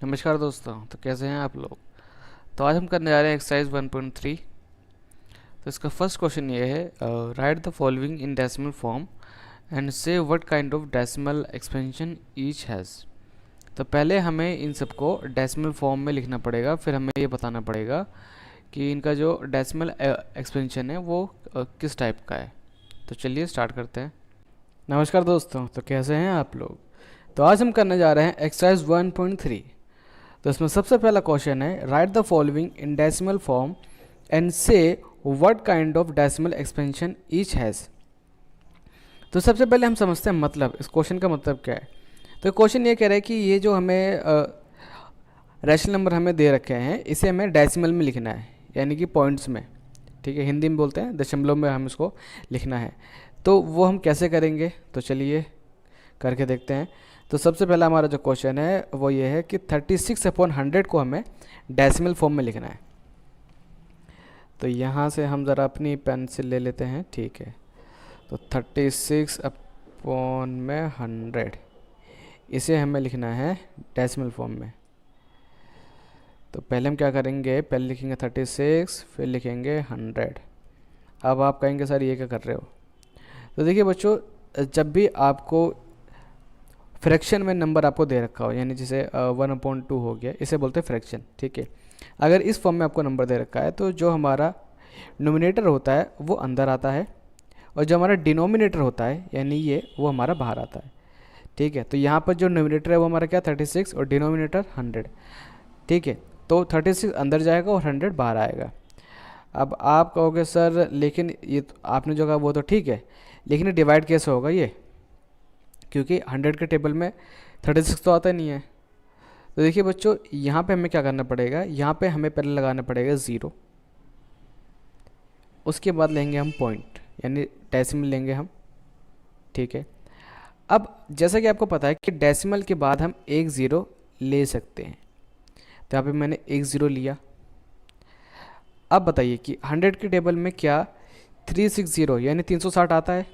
नमस्कार दोस्तों। तो कैसे हैं आप लोग। तो आज हम करने जा रहे हैं एक्सरसाइज 1.3। तो इसका फर्स्ट क्वेश्चन ये है, write the following in decimal form and say what kind of decimal expansion each has. तो पहले हमें इन सबको डेसिमल फॉर्म में लिखना पड़ेगा, फिर हमें ये बताना पड़ेगा कि इनका जो डेसिमल एक्सपेंशन है वो किस टाइप का है। तो चलिए स्टार्ट करते हैं। नमस्कार दोस्तों, तो कैसे हैं आप लोग। तो आज हम करने जा रहे हैं एक्सरसाइज 1.3। तो इसमें सबसे पहला क्वेश्चन है, write the following in decimal form and say what kind of decimal expansion each has. तो सबसे पहले हम समझते हैं मतलब, इस क्वेश्चन का मतलब क्या है। तो क्वेश्चन ये कह रहा है कि ये जो हमें रैशनल नंबर हमें दे रखे हैं, इसे हमें डेसिमल में लिखना है, यानी कि पॉइंट्स में। ठीक है, हिंदी में बोलते हैं दशमलव में हम इसको लिखना है। तो वो हम कैसे करेंगे, तो चलिए करके देखते हैं। तो सबसे पहला हमारा जो क्वेश्चन है वो ये है कि 36/100 को हमें डेसिमल फॉर्म में लिखना है। तो यहाँ से हम ज़रा अपनी पेंसिल ले लेते हैं। ठीक है, तो 36/100 इसे हमें लिखना है डेसिमल फॉर्म में। तो पहले हम क्या करेंगे, पहले लिखेंगे 36, फिर लिखेंगे 100। अब आप कहेंगे सर ये क्या कर रहे हो। तो देखिए बच्चों, जब भी आपको फ्रैक्शन में नंबर आपको दे रखा हो, यानी जैसे 1/2 हो गया, इसे बोलते हैं फ्रैक्शन। ठीक है, अगर इस फॉर्म में आपको नंबर दे रखा है तो जो हमारा नोमिनेटर होता है वो अंदर आता है, और जो हमारा डिनोमिनेटर होता है यानी ये, वो हमारा बाहर आता है। ठीक है, तो यहाँ पर जो नोमिनेटर है वो हमारा क्या 36 और डिनोमिनेटर 100। ठीक है, तो 36 अंदर जाएगा और 100 बाहर आएगा। अब आप कहोगे सर लेकिन ये तो आपने जो कहा वो तो ठीक है, लेकिन डिवाइड कैसे होगा ये, क्योंकि 100 के टेबल में 36 तो आता नहीं है। तो देखिए बच्चों, यहाँ पे हमें क्या करना पड़ेगा, यहाँ पे हमें पहले लगाना पड़ेगा 0, उसके बाद लेंगे हम पॉइंट, यानी डेसिमल लेंगे हम। ठीक है, अब जैसा कि आपको पता है कि डेसिमल के बाद हम एक ज़ीरो ले सकते हैं, तो यहाँ पे मैंने एक ज़ीरो लिया। अब बताइए कि 100 के टेबल में क्या 360 यानी 360 आता है,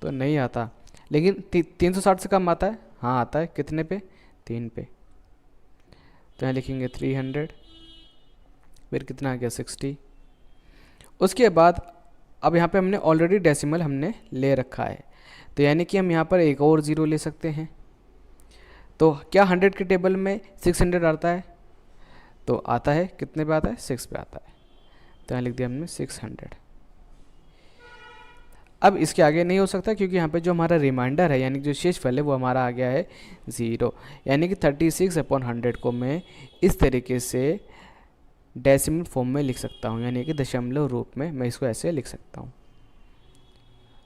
तो नहीं आता। लेकिन 360 से कम आता है, हाँ आता है। कितने पे, 3 पे। तो यहाँ लिखेंगे 300, फिर कितना आ गया 60। उसके बाद अब यहाँ पे हमने ऑलरेडी डेसिमल हमने ले रखा है, तो यानी कि हम यहाँ पर एक और ज़ीरो ले सकते हैं। तो क्या 100 के टेबल में 600 आता है, तो आता है। कितने पे आता है, 6 पे आता है। तो यहाँ लिख दिया हमने 600। अब इसके आगे नहीं हो सकता, क्योंकि यहाँ पे जो हमारा रिमाइंडर है यानी जो शेषफल है वो हमारा आ गया है 0, यानी कि 36/100 को मैं इस तरीके से डेसिमल फॉर्म में लिख सकता हूँ, यानी कि दशमलव रूप में मैं इसको ऐसे लिख सकता हूँ।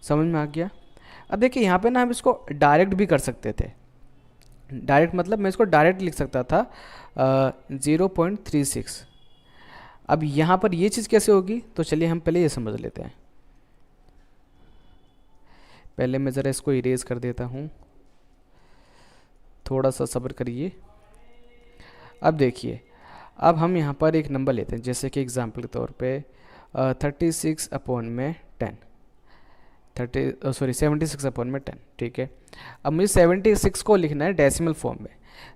समझ में आ गया। अब देखिए यहाँ पे ना हम इसको डायरेक्ट भी कर सकते थे। डायरेक्ट मतलब मैं इसको डायरेक्ट लिख सकता था 0.36। अब यहाँ पर ये चीज़ कैसे होगी, तो चलिए हम पहले ये समझ लेते हैं। पहले मैं ज़रा इसको इरेज कर देता हूँ, थोड़ा सा सब्र करिए। अब देखिए, अब हम यहाँ पर एक नंबर लेते हैं, जैसे कि एग्जांपल के तौर पे 36/10, 76/10। ठीक है, अब मुझे 76 को लिखना है डेसिमल फॉर्म में,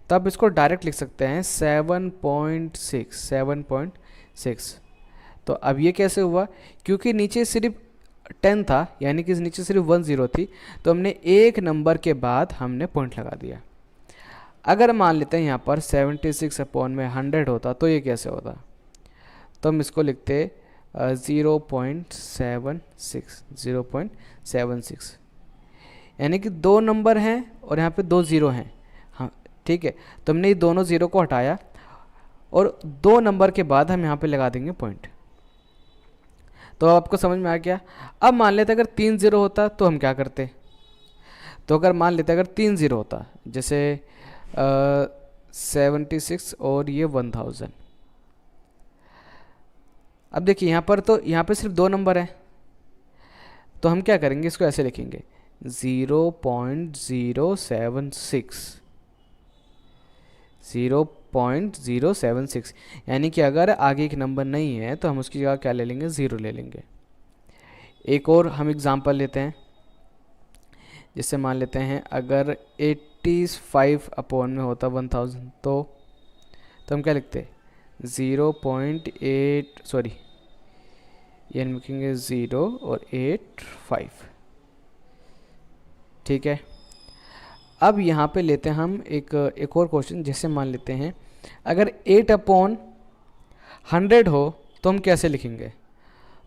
तब इसको डायरेक्ट लिख सकते हैं 7.6। तो अब ये कैसे हुआ, क्योंकि नीचे सिर्फ 10 था, यानी कि नीचे सिर्फ 10 थी, तो हमने एक नंबर के बाद हमने पॉइंट लगा दिया। अगर मान लेते हैं यहाँ पर 76/100 होता तो ये कैसे होता, तो हम इसको लिखते 0.76, यानी कि दो नंबर हैं और यहाँ पे दो ज़ीरो हैं। हाँ ठीक है, तो हमने ये दोनों ज़ीरो को हटाया और दो नंबर के बाद हम यहाँ पे लगा देंगे पॉइंट। तो आपको समझ में आ गया। अब मान लेते अगर 3 0 होता तो हम क्या करते, तो अगर मान लेते अगर 3 0 होता, जैसे 76 और ये 1000। अब देखिए यहाँ पर, तो यहाँ पे सिर्फ दो नंबर हैं, तो हम क्या करेंगे, इसको ऐसे लिखेंगे 0.076, यानी कि अगर आगे एक नंबर नहीं है तो हम उसकी जगह क्या ले लेंगे, 0 ले लेंगे। एक और हम एग्जांपल लेते हैं, जिससे मान लेते हैं अगर 85 अपॉन में होता 1000, तो तो हम क्या लिखते हैं 0.8 सॉरी ये हम लिखेंगे 0 और 85। ठीक है, अब यहाँ पे लेते हैं हम एक और क्वेश्चन। जैसे मान लेते हैं अगर 8/100 हो तो हम कैसे लिखेंगे,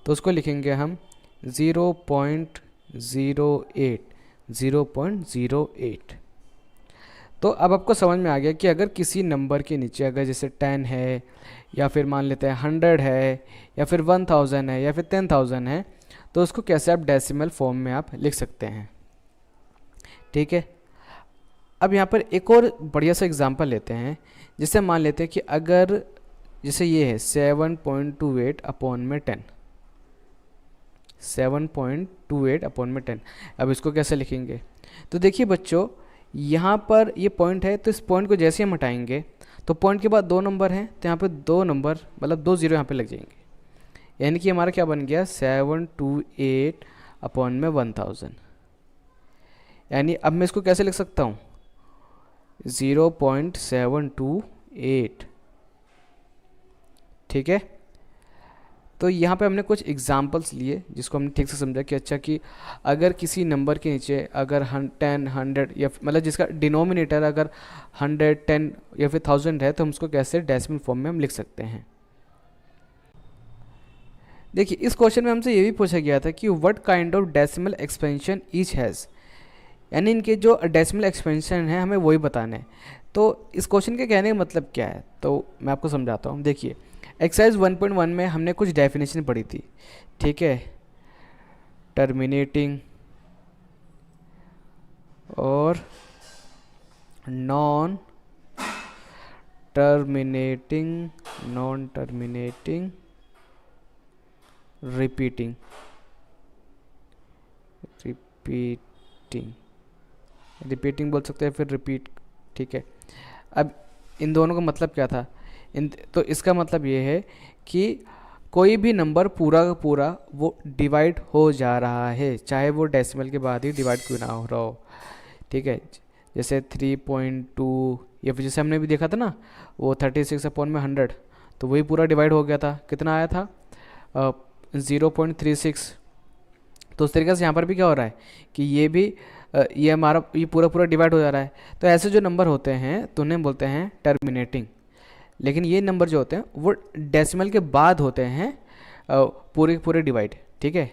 तो उसको लिखेंगे हम 0.08। तो अब आपको समझ में आ गया कि अगर किसी नंबर के नीचे अगर जैसे 10 है या फिर मान लेते हैं 100 है या फिर 1000 है या फिर 10,000 है, तो उसको कैसे आप डेसिमल फॉर्म में आप लिख सकते हैं। ठीक है, अब यहाँ पर एक और बढ़िया सा एग्जांपल लेते हैं। जिससे मान लेते हैं कि अगर जैसे ये है 7.28/10, 7.28/10। अब इसको कैसे लिखेंगे, तो देखिए बच्चों यहाँ पर ये पॉइंट है, तो इस पॉइंट को जैसे हम हटाएंगे तो पॉइंट के बाद 2 नंबर हैं, तो यहाँ पे 2 नंबर मतलब 2 0 यहाँ पे लग जाएंगे। यानी कि हमारा क्या बन गया 728/1000। यानी अब मैं इसको कैसे लिख सकता हूँ 0.728। ठीक है, तो यहाँ पे हमने कुछ एग्जांपल्स लिए जिसको हमने ठीक से समझा कि अच्छा कि अगर किसी नंबर के नीचे अगर 10 100 या मतलब जिसका डिनोमिनेटर अगर 100 10 या फिर 1000 है तो हम उसको कैसे डेसिमल फॉर्म में हम लिख सकते हैं। देखिए इस क्वेश्चन में हमसे ये भी पूछा गया था कि what kind of decimal expansion each has, यानी इनके जो डेसिमल एक्सपेंशन है हमें वही बताना है। तो इस क्वेश्चन के कहने का मतलब क्या है, तो मैं आपको समझाता हूँ। देखिए एक्सरसाइज 1.1 में हमने कुछ डेफिनेशन पढ़ी थी। ठीक है, टर्मिनेटिंग और नॉन टर्मिनेटिंग, रिपीटिंग बोल सकते हैं, फिर रिपीट। ठीक है, अब इन दोनों का मतलब क्या था, तो इसका मतलब ये है कि कोई भी नंबर पूरा का पूरा वो डिवाइड हो जा रहा है, चाहे वो डेसिमल के बाद ही डिवाइड क्यों ना हो रहा हो। ठीक है, जैसे 3.2 या फिर जैसे हमने भी देखा था ना वो 36/100, तो वही पूरा डिवाइड हो गया था, कितना आया था 0.36। तो उस तरीके से यहाँ पर भी क्या हो रहा है कि ये भी ये हमारा ये पूरा डिवाइड हो जा रहा है। तो ऐसे जो नंबर होते हैं तो उन्हें बोलते हैं टर्मिनेटिंग। लेकिन ये नंबर जो होते हैं वो डेसिमल के बाद होते हैं पूरे डिवाइड। ठीक है,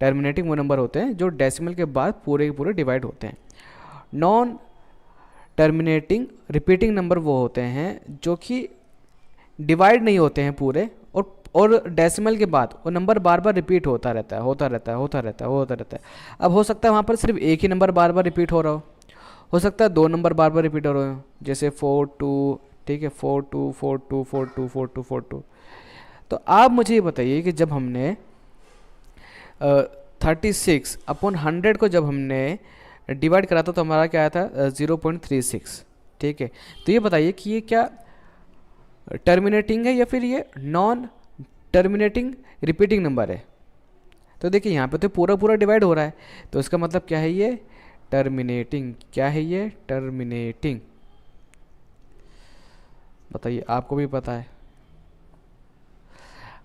टर्मिनेटिंग वो नंबर होते हैं जो डेसिमल के बाद पूरे डिवाइड होते हैं। नॉन टर्मिनेटिंग रिपीटिंग नंबर वो होते हैं जो कि डिवाइड नहीं होते हैं पूरे, और डेसिमल के बाद वो नंबर बार बार रिपीट होता रहता है। अब हो सकता है वहाँ पर सिर्फ एक ही नंबर बार बार रिपीट हो रहा हो सकता है 2 नंबर बार बार रिपीट हो रहे हो, जैसे 4 2। ठीक है, 4 2 4 2 4 2 4 2 4 2। तो आप मुझे ये बताइए कि जब हमने 36/100 को जब हमने डिवाइड करा था तो हमारा क्या आया था 0.36। ठीक है, तो ये बताइए कि ये क्या टर्मिनेटिंग है या फिर ये नॉन टर्मिनेटिंग रिपीटिंग नंबर है। तो देखिए यहाँ पे तो पूरा डिवाइड हो रहा है, तो इसका मतलब क्या है ये टर्मिनेटिंग। क्या है ये टर्मिनेटिंग, बताइए, आपको भी पता है।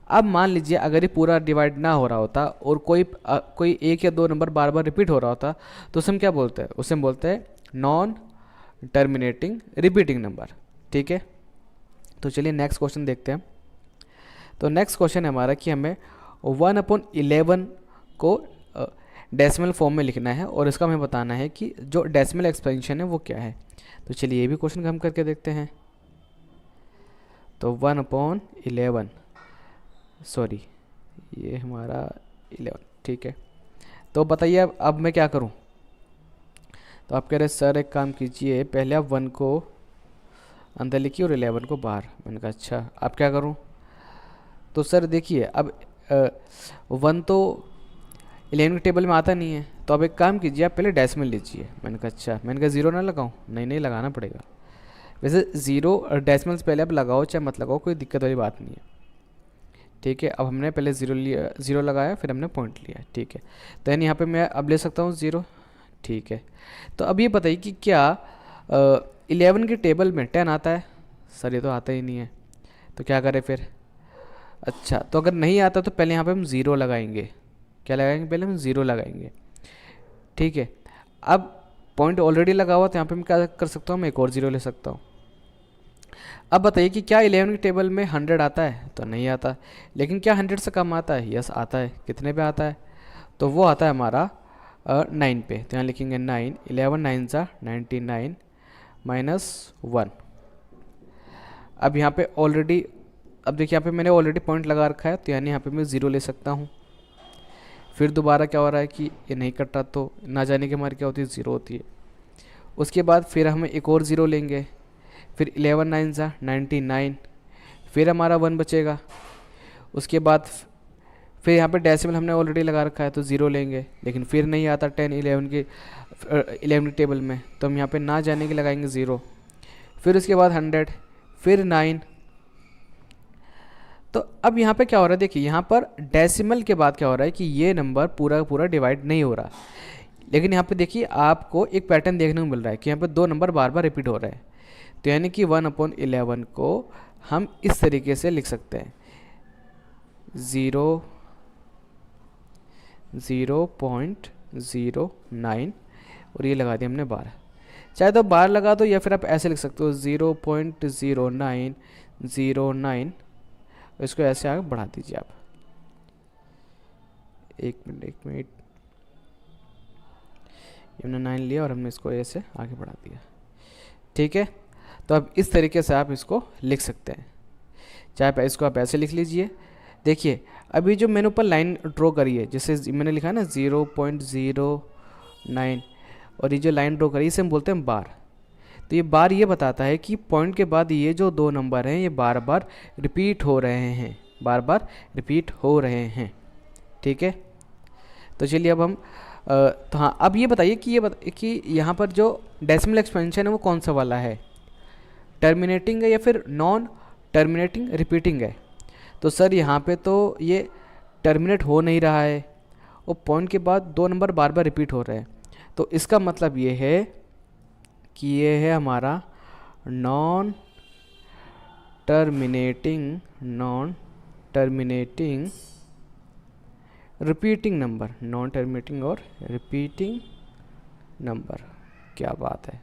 अब मान लीजिए अगर ये पूरा डिवाइड ना हो रहा होता और कोई 1 या 2 नंबर बार बार रिपीट हो रहा होता तो उसे हम क्या बोलते हैं, उसे हम बोलते हैं नॉन टर्मिनेटिंग रिपीटिंग नंबर। ठीक है, तो चलिए नेक्स्ट क्वेश्चन देखते हैं। तो नेक्स्ट क्वेश्चन है हमारा कि हमें 1/11 को डेसिमल फॉर्म में लिखना है और इसका हमें बताना है कि जो डेसिमल एक्सपेंशन है वो क्या है। तो चलिए ये भी क्वेश्चन हम करके देखते हैं। तो 1/11 सॉरी ये हमारा 11। ठीक है, तो बताइए अब मैं क्या करूं। तो आप कह रहे सर एक काम कीजिए, पहले आप 1 को अंदर लिखिए और 11 को बाहर। मैंने कहा अच्छा, आप क्या करूं। तो सर देखिए अब 1 तो 11 के टेबल में आता नहीं है, तो अब एक काम कीजिए आप पहले डेसिमल लीजिए। मैंने कहा अच्छा, मैंने कहा 0 ना लगाऊं, नहीं लगाना पड़ेगा। वैसे 0 डेसिमल से पहले आप लगाओ चाहे मत लगाओ, कोई दिक्कत वाली बात नहीं है। ठीक है, अब हमने पहले 0 लगाया, फिर हमने पॉइंट लिया। ठीक है, तो यानी यहाँ पे मैं अब ले सकता हूँ 0। ठीक है, तो अब ये बताइए कि क्या 11 के टेबल में 10 आता है। सर ये तो आता ही नहीं है, तो क्या करें फिर? अच्छा, तो अगर नहीं आता तो पहले यहाँ पे हम ज़ीरो लगाएंगे। क्या लगाएंगे? पहले हम ज़ीरो लगाएंगे। ठीक है, अब पॉइंट ऑलरेडी लगा हुआ, तो यहाँ पे मैं क्या कर सकता हूँ, मैं एक और ज़ीरो ले सकता हूँ। अब बताइए कि क्या 11 के टेबल में 100 आता है? तो नहीं आता। लेकिन क्या 100 से कम आता है? यस आता है। कितने पे आता है? तो वो आता है हमारा 9 पे। तो यहाँ लिखेंगे 9, 11 9 सा 99 -1। अब यहाँ पे ऑलरेडी, अब देखिए यहाँ पे मैंने ऑलरेडी पॉइंट लगा रखा है, तो यानी यहाँ पे मैं ज़ीरो ले सकता हूँ। फिर दोबारा क्या हो रहा है कि ये नहीं कट रहा, तो ना जाने के हमारी क्या होती है, ज़ीरो होती है। उसके बाद फिर हम एक और ज़ीरो लेंगे, फिर 11 9 सा 99, फिर हमारा 1 बचेगा। उसके बाद फिर यहाँ पे डेसिमल हमने ऑलरेडी लगा रखा है, तो ज़ीरो लेंगे, लेकिन फिर नहीं आता 10 11 के 11 के टेबल में, तो हम यहाँ पे ना जाने के लगाएंगे ज़ीरो। फिर उसके बाद 100, फिर 9। तो अब यहाँ पे क्या हो रहा है, देखिए यहाँ पर डेसिमल के बाद क्या हो रहा है कि ये नंबर पूरा का पूरा डिवाइड नहीं हो रहा। लेकिन यहाँ पे देखिए आपको एक पैटर्न देखने को मिल रहा है कि यहाँ पे दो नंबर बार बार रिपीट हो रहे हैं। तो यानी कि 1/11 को हम इस तरीके से लिख सकते हैं, 0.09, और ये लगा दिया हमने 12। चाहे तो 12 लगा दो, या फिर आप ऐसे लिख सकते हो 0.0909, इसको ऐसे आगे बढ़ा दीजिए आप। एक मिनट, हमने 9 लिया और हमने इसको ऐसे आगे बढ़ा दिया। ठीक है, तो अब इस तरीके से आप इसको लिख सकते हैं। चाहे इसको आप ऐसे लिख लीजिए। देखिए अभी जो मैंने ऊपर लाइन ड्रॉ करी है, जैसे मैंने लिखा है ना 0.09, और ये जो लाइन ड्रॉ करी इसे हम बोलते हैं बार। तो ये बार ये बताता है कि पॉइंट के बाद ये जो दो नंबर हैं ये बार बार रिपीट हो रहे हैं, बार बार रिपीट हो रहे हैं। ठीक है, तो चलिए अब हम तो हाँ, अब ये बताइए कि यहाँ पर जो डेसिमल एक्सपेंशन है वो कौन सा वाला है, टर्मिनेटिंग है या फिर नॉन टर्मिनेटिंग रिपीटिंग है? तो सर यहाँ पे तो ये टर्मिनेट हो नहीं रहा है, और पॉइंट के बाद दो नंबर बार बार रिपीट हो रहे हैं, तो इसका मतलब ये है कि ये है हमारा non terminating repeating number, non terminating और रिपीटिंग नंबर। क्या बात है,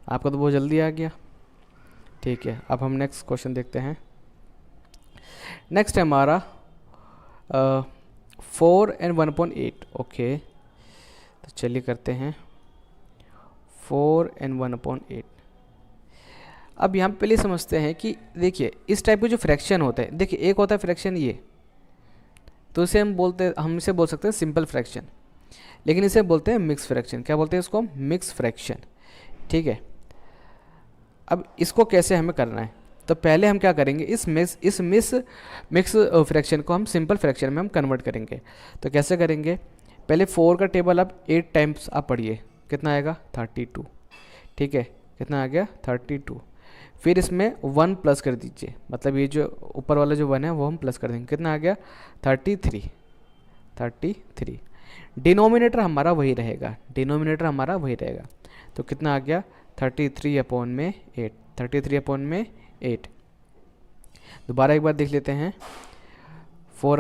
आपका तो बहुत जल्दी आ गया। ठीक है, अब हम नेक्स्ट क्वेश्चन देखते हैं। नेक्स्ट है हमारा 4 and 1/8। ओके, तो चलिए करते हैं 4 and 1/8। अब यहाँ पे पहले समझते हैं कि देखिए इस टाइप के जो फ्रैक्शन होते हैं, देखिए एक होता है फ्रैक्शन ये, तो इसे हम इसे बोल सकते हैं सिंपल फ्रैक्शन, लेकिन इसे बोलते हैं मिक्स फ्रैक्शन। क्या बोलते हैं इसको? Mix fraction. ठीक है, अब इसको कैसे हमें करना है, तो पहले हम क्या करेंगे, इस मिक्स फ्रैक्शन को हम सिंपल फ्रैक्शन में हम कन्वर्ट करेंगे। तो कैसे करेंगे, पहले 4 का टेबल अब 8 टाइम्स आप पढ़िए, कितना आएगा? 32। ठीक है, कितना आ गया? 32। फिर इसमें 1 प्लस कर दीजिए, मतलब ये जो ऊपर वाला जो 1 है वो हम प्लस कर देंगे, कितना आ गया? 33। डिनोमिनेटर हमारा वही रहेगा, तो कितना आ गया? 33/8। 33/8। दोबारा एक बार देख लेते हैं, 4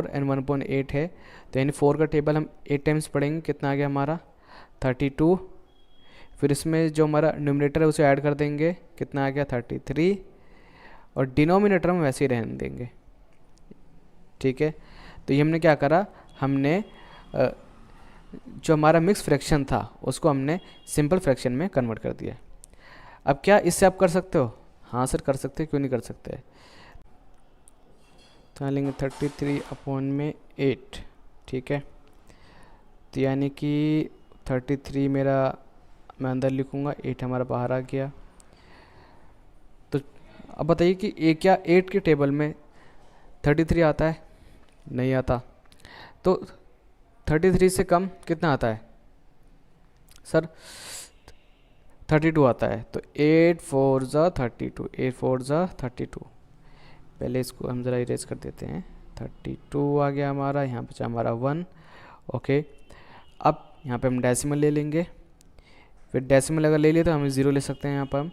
and 1/8 है, तो यानी 4 का टेबल हम 8 टाइम्स पढ़ेंगे, कितना आ गया हमारा? 32। फिर इसमें जो हमारा न्यूमरेटर है उसे ऐड कर देंगे, कितना आ गया? 33, और डिनोमिनेटर हम वैसे ही रहने देंगे। ठीक है, तो ये हमने क्या करा, हमने जो हमारा मिक्स फ्रैक्शन था उसको हमने सिंपल फ्रैक्शन में कन्वर्ट कर दिया। अब क्या इससे आप कर सकते हो? हाँ सर कर सकते हैं, क्यों नहीं कर सकते? तो लेंगे 33/8। ठीक है, तो यानी कि 33 मेरा मैं अंदर लिखूँगा, 8 हमारा बाहर आ गया। तो अब बताइए कि क्या 8 के टेबल में 33 आता है? नहीं आता। तो 33 से कम कितना आता है सर? 32 आता है। तो 8 4 ज़ा 32। पहले इसको हम ज़रा इरेज कर देते हैं। 32 आ गया हमारा, यहाँ पे हमारा 1। ओके, अब यहाँ पे हम डेसिमल ले लेंगे, फिर डेसिमल अगर ले लिए तो हम 0 ले सकते हैं। यहाँ पर हम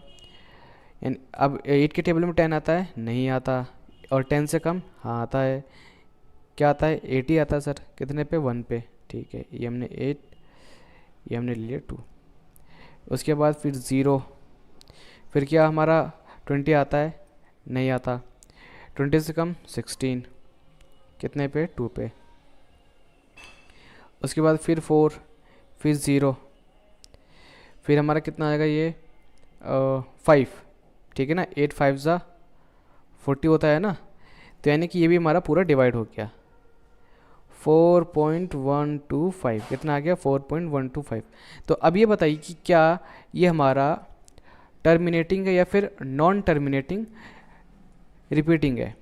यानी अब 8 के टेबल में 10 आता है, नहीं आता। और 10 से कम, हाँ आता है। क्या आता है? 8 ही आता है सर। कितने पे? 1 पे। ठीक है, ये हमने 8, ये हमने ले लिया 2। उसके बाद फिर 0। फिर क्या हमारा 20 आता है, नहीं आता। 20 से कम 16, कितने पे? 2 पे। उसके बाद फिर 4, फिर 0, फिर हमारा कितना आएगा ये 5। ठीक है ना, 8 5 ज़ा 40 होता है ना। तो यानी कि ये भी हमारा पूरा डिवाइड हो गया। 4.125 कितना आ गया? 4.125। तो अब ये बताइए कि क्या ये हमारा टर्मिनेटिंग है या फिर नॉन टर्मिनेटिंग रिपीटिंग है।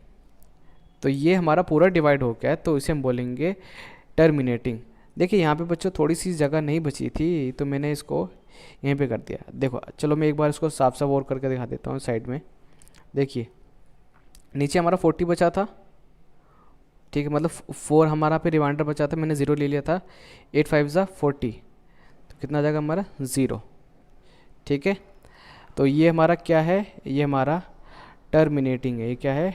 तो ये हमारा पूरा डिवाइड हो गया है, तो इसे हम बोलेंगे टर्मिनेटिंग। देखिए यहाँ पे बच्चों थोड़ी सी जगह नहीं बची थी, तो मैंने इसको यहीं पे कर दिया। देखो चलो मैं एक बार इसको साफ साफ और करके दिखा देता हूँ साइड में। देखिए नीचे हमारा 40 बचा था, ठीक है, मतलब 4 हमारा पे रिमाइंडर बचा था, मैंने 0 ले लिया था। 8 5 ज़ा 40, तो कितना आ जाएगा हमारा? 0। ठीक है, तो ये हमारा क्या है? ये हमारा टर्मिनेटिंग है। ये क्या है?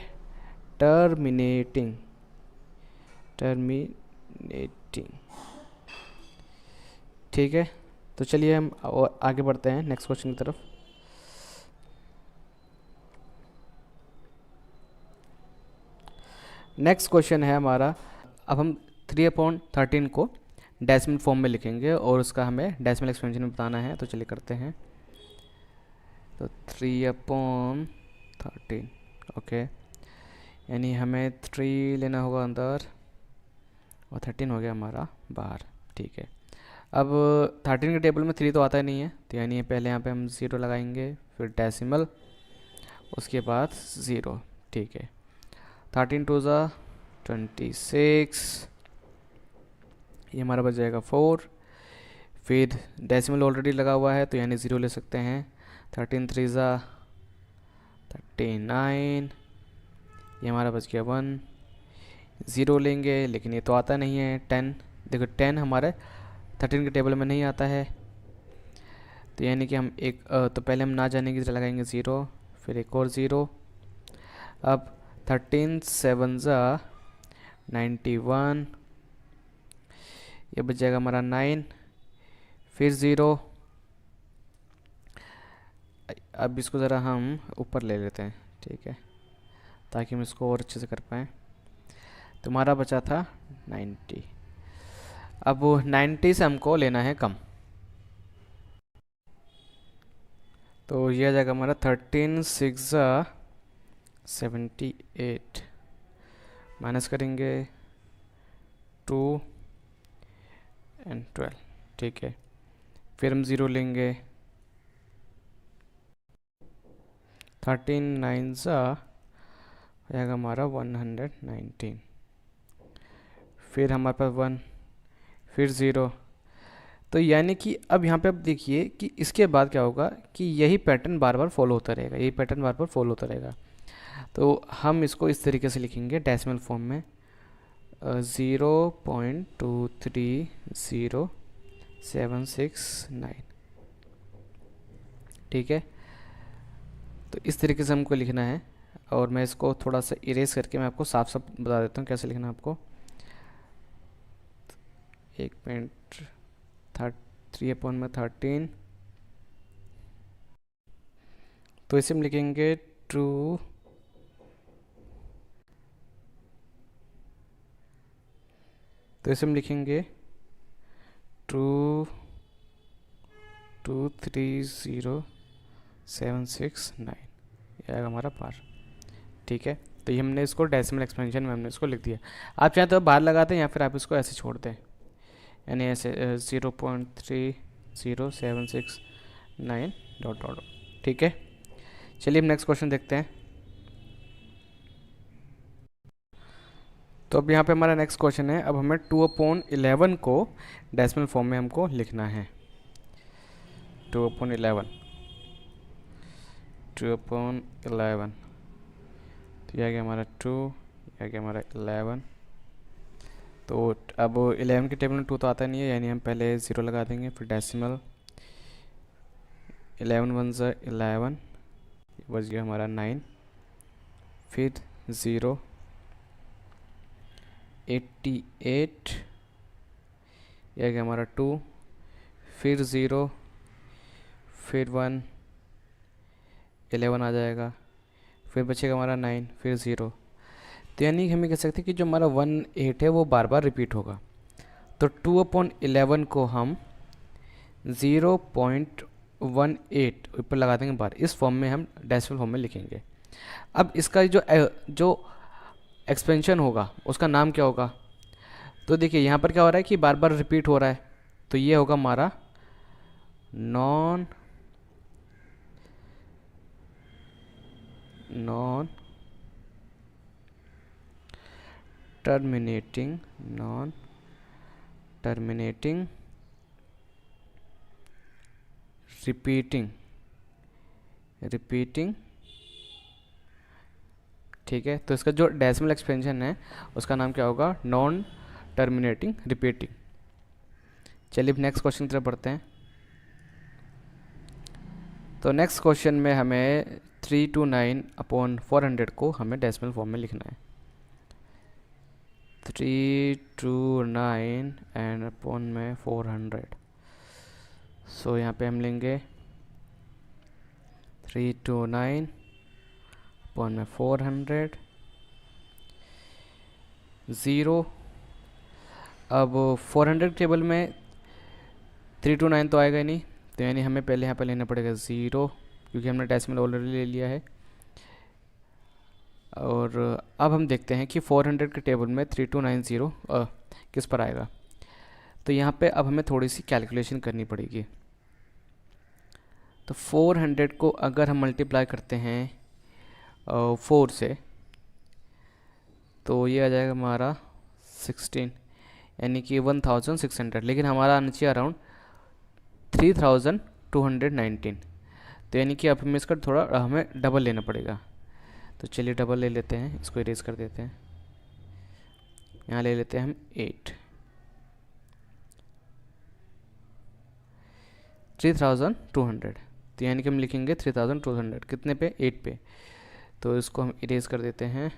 Terminating, terminating. ठीक है, तो चलिए हम और आगे बढ़ते हैं नेक्स्ट क्वेश्चन की तरफ। नेक्स्ट क्वेश्चन है हमारा, अब हम 3/13 को डेसिमल फॉर्म में लिखेंगे और उसका हमें डेसिमल एक्सपेंशन में बताना है। तो चलिए करते हैं। तो 3/13, ओके, यानी हमें 3 लेना होगा अंदर और 13 हो गया हमारा बाहर। ठीक है, अब 13 के टेबल में 3 तो आता ही नहीं है, तो यानी पहले यहाँ पे हम 0 लगाएंगे, फिर डेसिमल, उसके बाद 0। ठीक है, 13 2 ज़ा 26, ये हमारा बच जाएगा 4। फिर डेसिमल ऑलरेडी लगा हुआ है, तो यानी 0 ले सकते हैं। 13 3 ज़ा 39, ये हमारा बच गया 1। 0 लेंगे, लेकिन ये तो आता नहीं है। 10, देखो 10 हमारे 13 के टेबल में नहीं आता है, तो यानी कि हम एक तो पहले हम ना जाने की तरह लगाएंगे 0, फिर एक और 0। अब 13 7 ज़ा 91, ये बच जाएगा हमारा 9, फिर 0। अब इसको ज़रा हम ऊपर ले लेते हैं, ठीक है, ताकि हम इसको और अच्छे से कर पाएँ। तुम्हारा बचा था 90। अब 90 से हमको लेना है कम, तो ये आ जाएगा हमारा 13 6 ज़ा 78, माइनस करेंगे 2 एंड 12। ठीक है, फिर हम 0 लेंगे। 13 9 ज़ा हो जाएगा हमारा 119, फिर हमारे पास 1, फिर 0। तो यानी कि अब यहाँ पे आप देखिए कि इसके बाद क्या होगा कि यही पैटर्न बार बार फॉलो होता रहेगा, यही पैटर्न बार बार फॉलो होता रहेगा। तो हम इसको इस तरीके से लिखेंगे डेसिमल फॉर्म में, 0.230769। ठीक है, तो इस तरीके से हमको लिखना है। और मैं इसको थोड़ा सा इरेज करके मैं आपको साफ साफ बता देता हूँ कैसे लिखना है आपको। 1.3/13, तो इसे हम लिखेंगे ट्रू, तो इसे हम लिखेंगे 2230769, ये आएगा हमारा पार। ठीक है, तो ये हमने इसको डेसिमल एक्सपेंशन में हमने इसको लिख दिया। आप चाहें तो बाहर लगाते हैं या फिर आप इसको ऐसे छोड़ते हैं, यानी ऐसे 0.30769 डॉट डॉट। ठीक है, चलिए हम नेक्स्ट क्वेश्चन देखते हैं। तो अब यहाँ पे हमारा नेक्स्ट क्वेश्चन है, अब हमें 2/11 को डेसिमल फॉर्म में हमको लिखना है। 2/11, 2/11, तो यह आ गया हमारा 2, यह आ गया हमारा 11। तो अब 11 के टेबल में 2 तो आता नहीं है, यानी हम पहले 0 लगा देंगे, फिर डेसिमल 11 1 ज़ा 11, बच गया हमारा 9, फिर 0, 88, यह गया हमारा 2, फिर 0, फिर 1, 11 आ जाएगा, फिर बचेगा हमारा 9, फिर 0। तो यानी हम ये कह सकते हैं कि जो हमारा 18 है वो बार बार रिपीट होगा। तो 2/11 को हम 0.18 ऊपर लगा देंगे बार, इस फॉर्म में हम डेसिमल फॉर्म में लिखेंगे। अब इसका जो एक्सपेंशन होगा उसका नाम क्या होगा? तो देखिए यहाँ पर क्या हो रहा है कि बार बार रिपीट हो रहा है, तो ये होगा हमारा नॉन टर्मिनेटिंग रिपीटिंग। ठीक है, तो इसका जो डेसिमल एक्सपेंशन है उसका नाम क्या होगा? Non terminating repeating. चलिए नेक्स्ट क्वेश्चन की तरफ बढ़ते हैं। तो नेक्स्ट क्वेश्चन में हमें 329/400 को हमें डेसिमल फॉर्म में लिखना है। 329 एंड अपॉन में 400। सो यहाँ पे हम लेंगे 329 अपॉन में 400, 0। अब 400 टेबल में 329 तो आएगा ही नहीं, तो यानी हमें पहले यहाँ पर लेना पड़ेगा 0, क्योंकि हमने डेसिमल ऑलरेडी ले लिया है। और अब हम देखते हैं कि 400 के टेबल में 3290 किस पर आएगा। तो यहाँ पे अब हमें थोड़ी सी कैलकुलेशन करनी पड़ेगी। तो 400 को अगर हम मल्टीप्लाई करते हैं 4 से, तो ये आ जाएगा हमारा 16, यानी कि 1600। लेकिन हमारा आना चाहिए अराउंड 3219। तो यानी कि अब हमें इसका थोड़ा हमें डबल लेना पड़ेगा। तो चलिए डबल ले लेते हैं, इसको इरेज कर देते हैं। यहाँ ले लेते हैं हम 8, 3200। तो यानी कि हम लिखेंगे 3200 कितने पे? 8 पे। तो इसको हम इरेज कर देते हैं।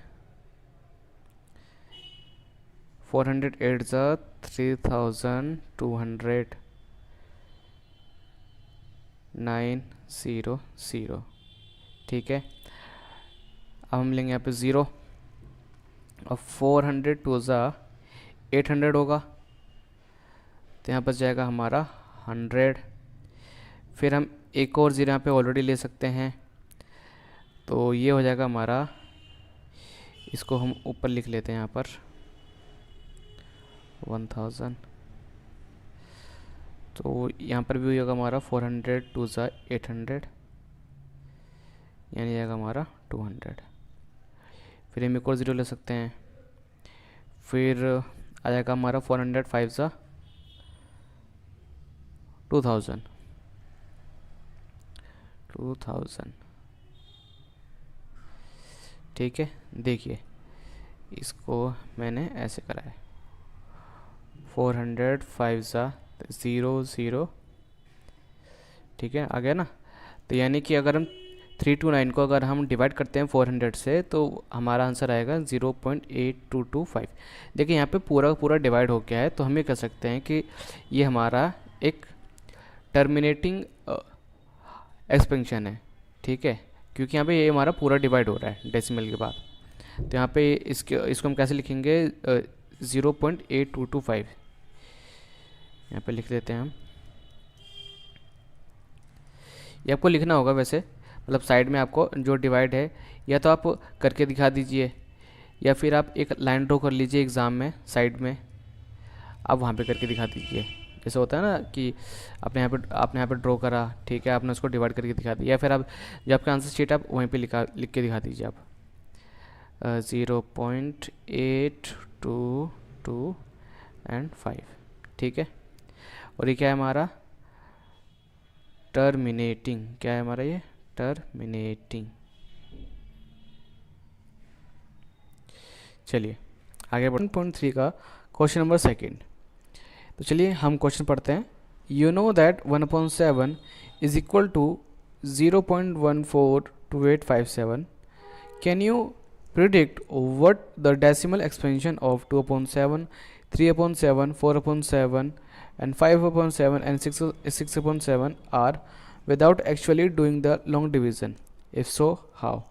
408 ज़ा 3200 900। ठीक है, अब हम लेंगे यहाँ पे 0। और 402 ज़ा 800 होगा, तो यहाँ पर जाएगा हमारा 100। फिर हम एक और 0 यहाँ पे ऑलरेडी ले सकते हैं, तो ये हो जाएगा हमारा, इसको हम ऊपर लिख लेते हैं यहाँ पर 1000। तो यहाँ पर भी होगा हमारा 402 ज़ा 800, यानी जाएगा हमारा 200। फिर हम एक और 0 ले सकते हैं, फिर आ जाएगा हमारा 405 ज़ा 2000। ठीक है, देखिए इसको मैंने ऐसे करा है, 405 ज़ा 00। ठीक है, आ गया ना। तो यानी कि अगर हम 329 को अगर हम डिवाइड करते हैं 400 से, तो हमारा आंसर आएगा 0.8225। देखिए यहाँ पे पूरा का पूरा डिवाइड हो गया है, तो हम ये कह सकते हैं कि ये हमारा एक टर्मिनेटिंग एक्सपेंशन है। ठीक है, क्योंकि यहाँ पे ये हमारा पूरा डिवाइड हो रहा है डेसिमल के बाद। तो यहाँ पे इसको हम कैसे लिखेंगे? 0.8225 यहाँ पे लिख देते हैं हम। ये आपको लिखना होगा वैसे, मतलब साइड में आपको जो डिवाइड है, या तो आप करके दिखा दीजिए, या फिर आप एक लाइन ड्रॉ कर लीजिए एग्ज़ाम में साइड में, आप वहाँ पे करके दिखा दीजिए। जैसे होता है ना कि आपने यहाँ पे ड्रॉ करा, ठीक है, आपने उसको डिवाइड करके दिखा दिया, या फिर आप जब आपका आंसर शीट आप वहीं पे लिख के दिखा दीजिए आप 0.822 एंड 5। ठीक है, और ये क्या है हमारा? टर्मिनेटिंग। क्या है हमारा ये? टर्मिनेटिंग। चलिए आगे 1.3 का क्वेश्चन नंबर 2। तो चलिए हम क्वेश्चन पढ़ते हैं। You know that 1/7 is equal to 0.14 2857, can you predict what the decimal expansion of 2/7, 3/7, 4/7 and 5/7 and 6/7 are without actually doing the long division? If so, how?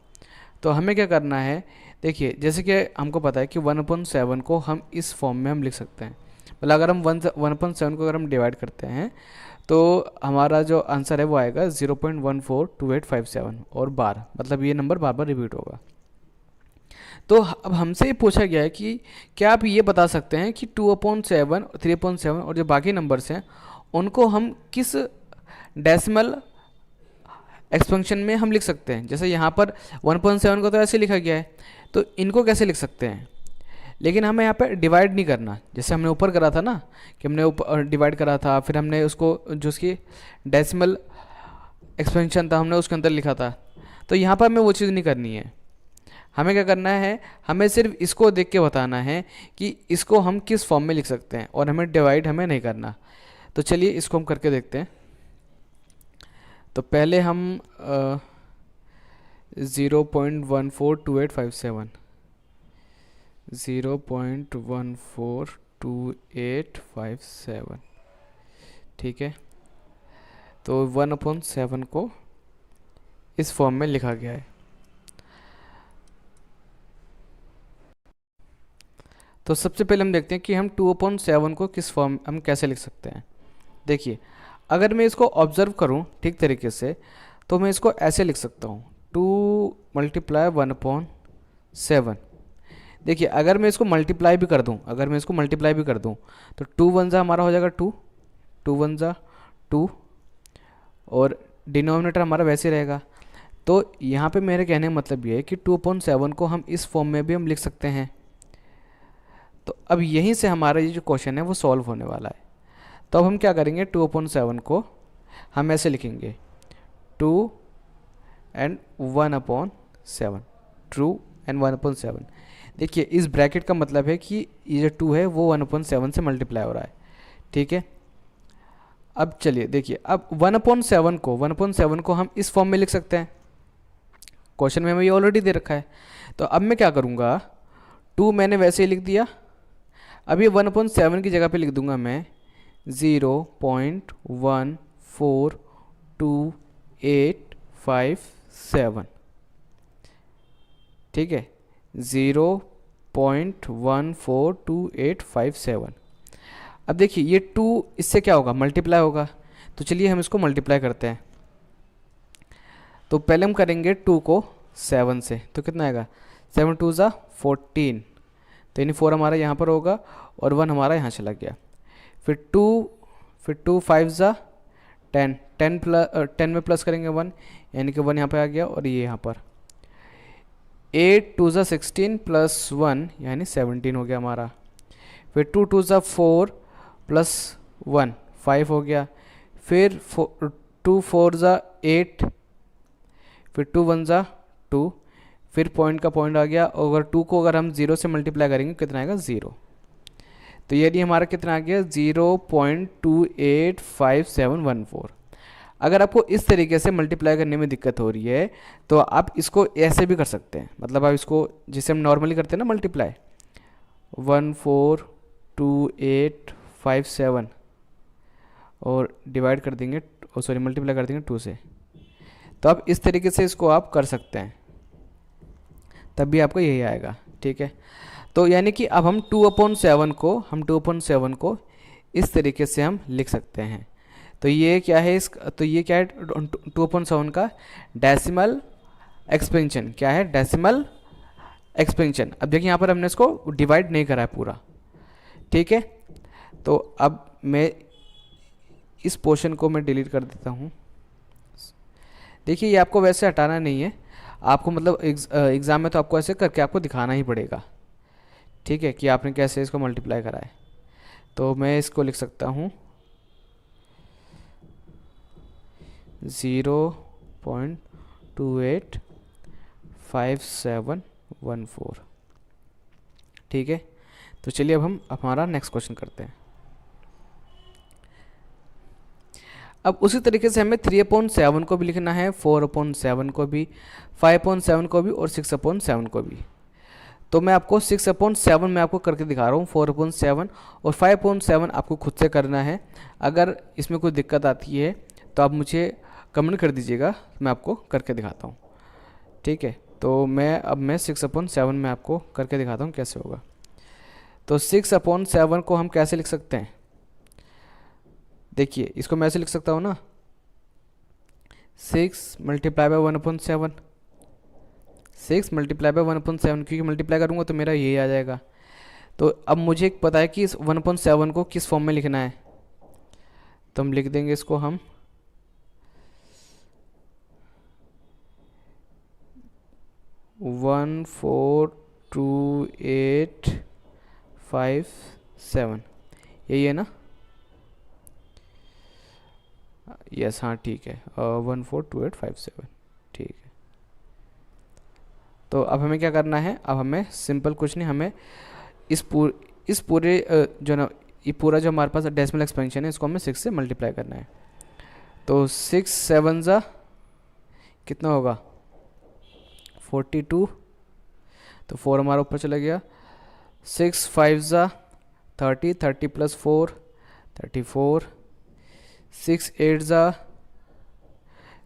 तो हमें क्या करना है, देखिए जैसे कि हमको पता है कि 1/7 को हम इस फॉर्म में हम लिख सकते हैं। मतलब अगर हम 1/7 को अगर हम डिवाइड करते हैं तो हमारा जो आंसर है वो आएगा 0.142857 और बार, मतलब ये नंबर बार बार रिपीट होगा। तो अब हमसे ये पूछा गया है कि क्या आप ये बता सकते हैं कि 2/7, 3/7 और जो बाकी नंबर्स हैं उनको हम किस डेसिमल एक्सपेंशन में हम लिख सकते हैं। जैसे यहाँ पर 1/7 को तो ऐसे लिखा गया है, तो इनको कैसे लिख सकते हैं, लेकिन हमें यहाँ पे डिवाइड नहीं करना। जैसे हमने ऊपर करा था ना कि हमने ऊपर डिवाइड करा था, फिर हमने उसको जो उसकी डेसिमल एक्सपेंशन था हमने उसके अंदर लिखा था। तो यहाँ पर हमें वो चीज़ नहीं करनी है। हमें क्या करना है, हमें सिर्फ इसको देख के बताना है कि इसको हम किस फॉर्म में लिख सकते हैं और हमें डिवाइड हमें नहीं करना। तो चलिए इसको हम करके देखते हैं। तो पहले हम 0.142857 0.142857, ठीक है। तो 1/7 को इस फॉर्म में लिखा गया है। तो सबसे पहले हम देखते हैं कि हम 2/7 को किस फॉर्म हम कैसे लिख सकते हैं। देखिए अगर मैं इसको ऑब्जर्व करूं ठीक तरीके से तो मैं इसको ऐसे लिख सकता हूं, 2 × 1/7। देखिए अगर मैं इसको मल्टीप्लाई भी कर दूं, तो 2 1 जा हमारा हो जाएगा 2, 2 1 जा 2 और डिनोमिनेटर हमारा वैसे रहेगा। तो यहाँ पे मेरे कहने का मतलब ये है कि 2/7 को हम इस फॉर्म में भी हम लिख सकते हैं। तो अब यहीं से हमारा ये जो क्वेश्चन है वो सॉल्व होने वाला है। तो अब हम क्या करेंगे, 2/7 को हम ऐसे लिखेंगे 2 and 1/7, ट्रू एंड 1/7। देखिए इस ब्रैकेट का मतलब है कि ये जो 2 है वो 1/7 से मल्टीप्लाई हो रहा है, ठीक है। अब चलिए देखिए, अब 1/7 को हम इस फॉर्म में लिख सकते हैं। क्वेश्चन में हमें ये ऑलरेडी दे रखा है। तो अब मैं क्या करूँगा, 2 मैंने वैसे ही लिख दिया। अब ये 1/7 की जगह पे लिख दूंगा मैं 0.142857, ठीक है, 0.142857। अब देखिए ये 2 इससे क्या होगा, मल्टीप्लाई होगा। तो चलिए हम इसको मल्टीप्लाई करते हैं। तो पहले हम करेंगे 2 को 7 से, तो कितना आएगा, 7 2 ज़ा 14, तो यानी 4 हमारा यहाँ पर होगा और 1 हमारा यहाँ चला गया। फिर 2 5 ज़ा 10, 10 में प्लस करेंगे 1, यानी कि 1 यहाँ पे आ गया और ये यहाँ पर 8 2 ज़ा 16 प्लस 1 यानी 17 हो गया हमारा। फिर 2 2 ज़ा 4 प्लस 1 5 हो गया। फिर 2 4 ज़ा 8, फिर 2 1 ज़ा 2, फिर पॉइंट का पॉइंट आ गया। और 2 को अगर हम 0 से मल्टीप्लाई करेंगे कितना आएगा, 0। तो ये हमारा कितना आ गया, 0.285714। अगर आपको इस तरीके से मल्टीप्लाई करने में दिक्कत हो रही है तो आप इसको ऐसे भी कर सकते हैं। मतलब आप इसको जिसे हम नॉर्मली करते हैं ना मल्टीप्लाई, 142857 और डिवाइड कर देंगे, सॉरी मल्टीप्लाई कर देंगे 2 से। तो आप इस तरीके से इसको आप कर सकते हैं, तब भी आपको यही आएगा, ठीक है। तो यानी कि अब हम 2/7 को इस तरीके से हम लिख सकते हैं। तो ये क्या है, तो ये क्या है, 2/7 का डेसिमल एक्सपेंशन। क्या है, डेसिमल एक्सपेंशन। अब देखिए यहाँ पर हमने इसको डिवाइड नहीं करा है पूरा, ठीक है। तो अब मैं इस पोर्शन को मैं डिलीट कर देता हूँ। देखिए ये आपको वैसे हटाना नहीं है, आपको मतलब एग्ज़ाम में तो आपको ऐसे करके आपको दिखाना ही पड़ेगा, ठीक है, कि आपने कैसे इसको मल्टीप्लाई करा है। तो मैं इसको लिख सकता हूँ 0.285714, ठीक है। तो चलिए अब हम हमारा नेक्स्ट क्वेश्चन करते हैं। अब उसी तरीके से हमें 3/7 को भी लिखना है, 4/7 को भी, 5/7 को भी और 6/7 को भी। तो मैं आपको 6/7 में आपको करके दिखा रहा हूँ, 4/7 और 5/7 आपको खुद से करना है। अगर इसमें कोई दिक्कत आती है तो आप मुझे कमेंट कर दीजिएगा, मैं आपको करके दिखाता हूँ, ठीक है। तो मैं 6/7 में आपको करके दिखाता हूँ कैसे होगा। तो 6/7 को हम कैसे लिख सकते हैं, देखिए इसको मैं ऐसे लिख सकता हूँ ना, 6 मल्टीप्लाई बाय 1/7, 6 मल्टीप्लाई बाय 1/7, क्योंकि मल्टीप्लाई करूँगा तो मेरा यही आ जाएगा। तो अब मुझे पता है कि इस 1/7 को किस फॉर्म में लिखना है, तो हम लिख देंगे इसको हम 14285 यही है ना, यस हाँ ठीक है, 14285 ठीक है। तो अब हमें क्या करना है, अब हमें सिंपल कुछ नहीं, हमें इस पूरे जो ना ये पूरा जो हमारे पास डेसिमल एक्सपेंशन है इसको हमें 6 से मल्टीप्लाई करना है। तो 6 7 ज़ा कितना होगा 42, तो 4 हमारा ऊपर चला गया। 6 5 ज़ा 30, 30 प्लस 4 34, 6 8 ज़ा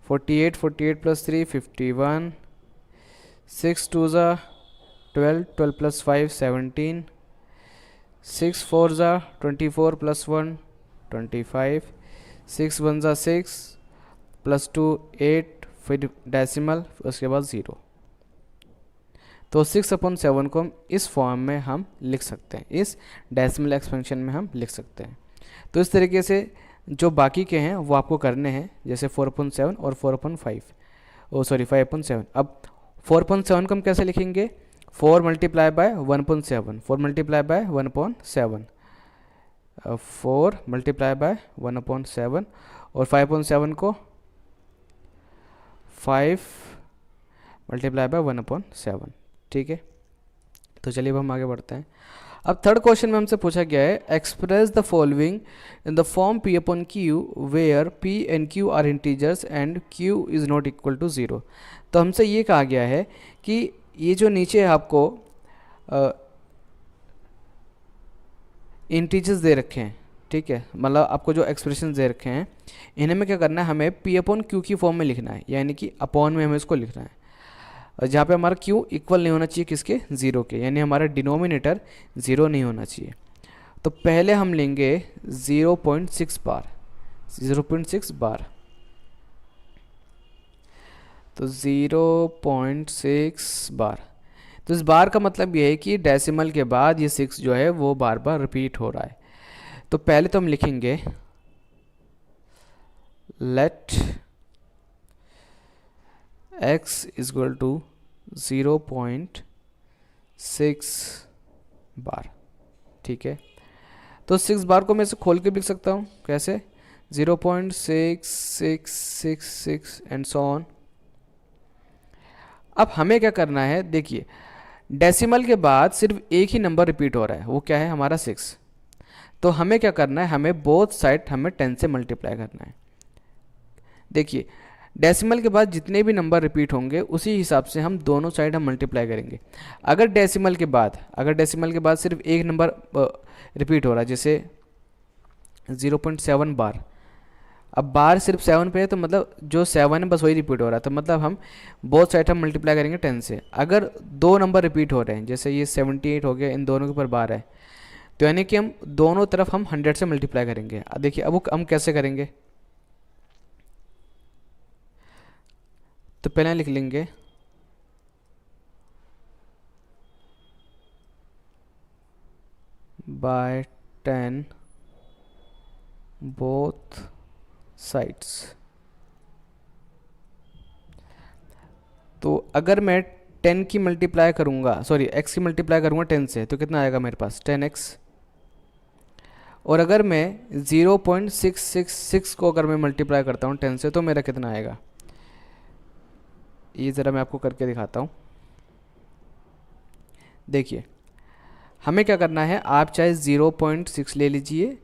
48, 48 प्लस 3 51, 6 2 ज़ा 12, 12 प्लस 5 17, 6 4 ज़ा 24 प्लस 1 25, 6 1 ज़ा 6 प्लस 2 8, फिर डेसिमल, उसके बाद 0। तो 6/7 को हम इस फॉर्म में हम लिख सकते हैं, इस डेसिमल एक्सपेंशन में हम लिख सकते हैं। तो इस तरीके से जो बाकी के हैं वो आपको करने हैं, जैसे 4/7 और 4/5 सॉरी 5/7। अब 4/7 को हम कैसे लिखेंगे, 4 multiply by 1/7, 4 multiply by 1/7, 4 multiply by 1/7 और 5/7 को 5 मल्टीप्लाई बाय 1/7, ठीक है। तो चलिए अब हम आगे बढ़ते हैं। अब थर्ड क्वेश्चन में हमसे पूछा गया है, express the following in the form P/Q where P and Q are integers and Q is not equal to 0। तो हमसे ये कहा गया है कि ये जो नीचे आपको इंटीजर्स दे रखे हैं, ठीक है, मतलब आपको जो एक्सप्रेशन दे रखे हैं इन्हें में क्या करना है, हमें P/Q की फॉर्म में लिखना है, यानी कि अपॉन में हमें इसको लिखना है, और जहाँ पे हमारा Q इक्वल नहीं होना चाहिए किसके, 0 के, यानी हमारा डिनोमिनेटर 0 नहीं होना चाहिए। तो पहले हम लेंगे 0.6 बार, 0.6 बार, तो 0.6 बार। तो इस बार का मतलब ये है कि डेसिमल के बाद ये 6 जो है वो बार बार रिपीट हो रहा है। तो पहले तो हम लिखेंगे let x is equal to 0.6 bar, ठीक है। तो 6 बार को मैं इसे खोल के भी लिख सकता हूँ, कैसे, 0.6666 एंड सो ऑन। अब हमें क्या करना है, देखिए डेसिमल के बाद सिर्फ एक ही नंबर रिपीट हो रहा है, वो क्या है हमारा 6। तो हमें क्या करना है, हमें बोथ साइड हमें 10 से मल्टीप्लाई करना है। देखिए डेसिमल के बाद जितने भी नंबर रिपीट होंगे उसी हिसाब से हम दोनों साइड हम मल्टीप्लाई करेंगे। अगर डेसिमल के बाद सिर्फ एक नंबर रिपीट हो रहा है, जैसे 0.7 बार, अब बार सिर्फ 7 पे है, तो मतलब जो 7 है बस वही रिपीट हो रहा है, तो मतलब हम बोथ साइड हम मल्टीप्लाई करेंगे 10 से। अगर दो नंबर रिपीट हो रहे हैं, जैसे ये 78 हो गया, इन दोनों के ऊपर बार है, तो यानी कि हम दोनों तरफ हम 100 से मल्टीप्लाई करेंगे। देखिए अब हम कैसे करेंगे, तो पहले लिख लेंगे बाय 10 बोथ साइड्स। तो अगर मैं 10 की मल्टीप्लाई करूँगा, सॉरी x की मल्टीप्लाई करूँगा 10 से, तो कितना आएगा मेरे पास 10x। और अगर मैं 0.666 को अगर मैं मल्टीप्लाई करता हूँ 10 से, तो मेरा कितना आएगा, ये ज़रा मैं आपको करके दिखाता हूँ। देखिए हमें क्या करना है, आप चाहे 0.6 ले लीजिए,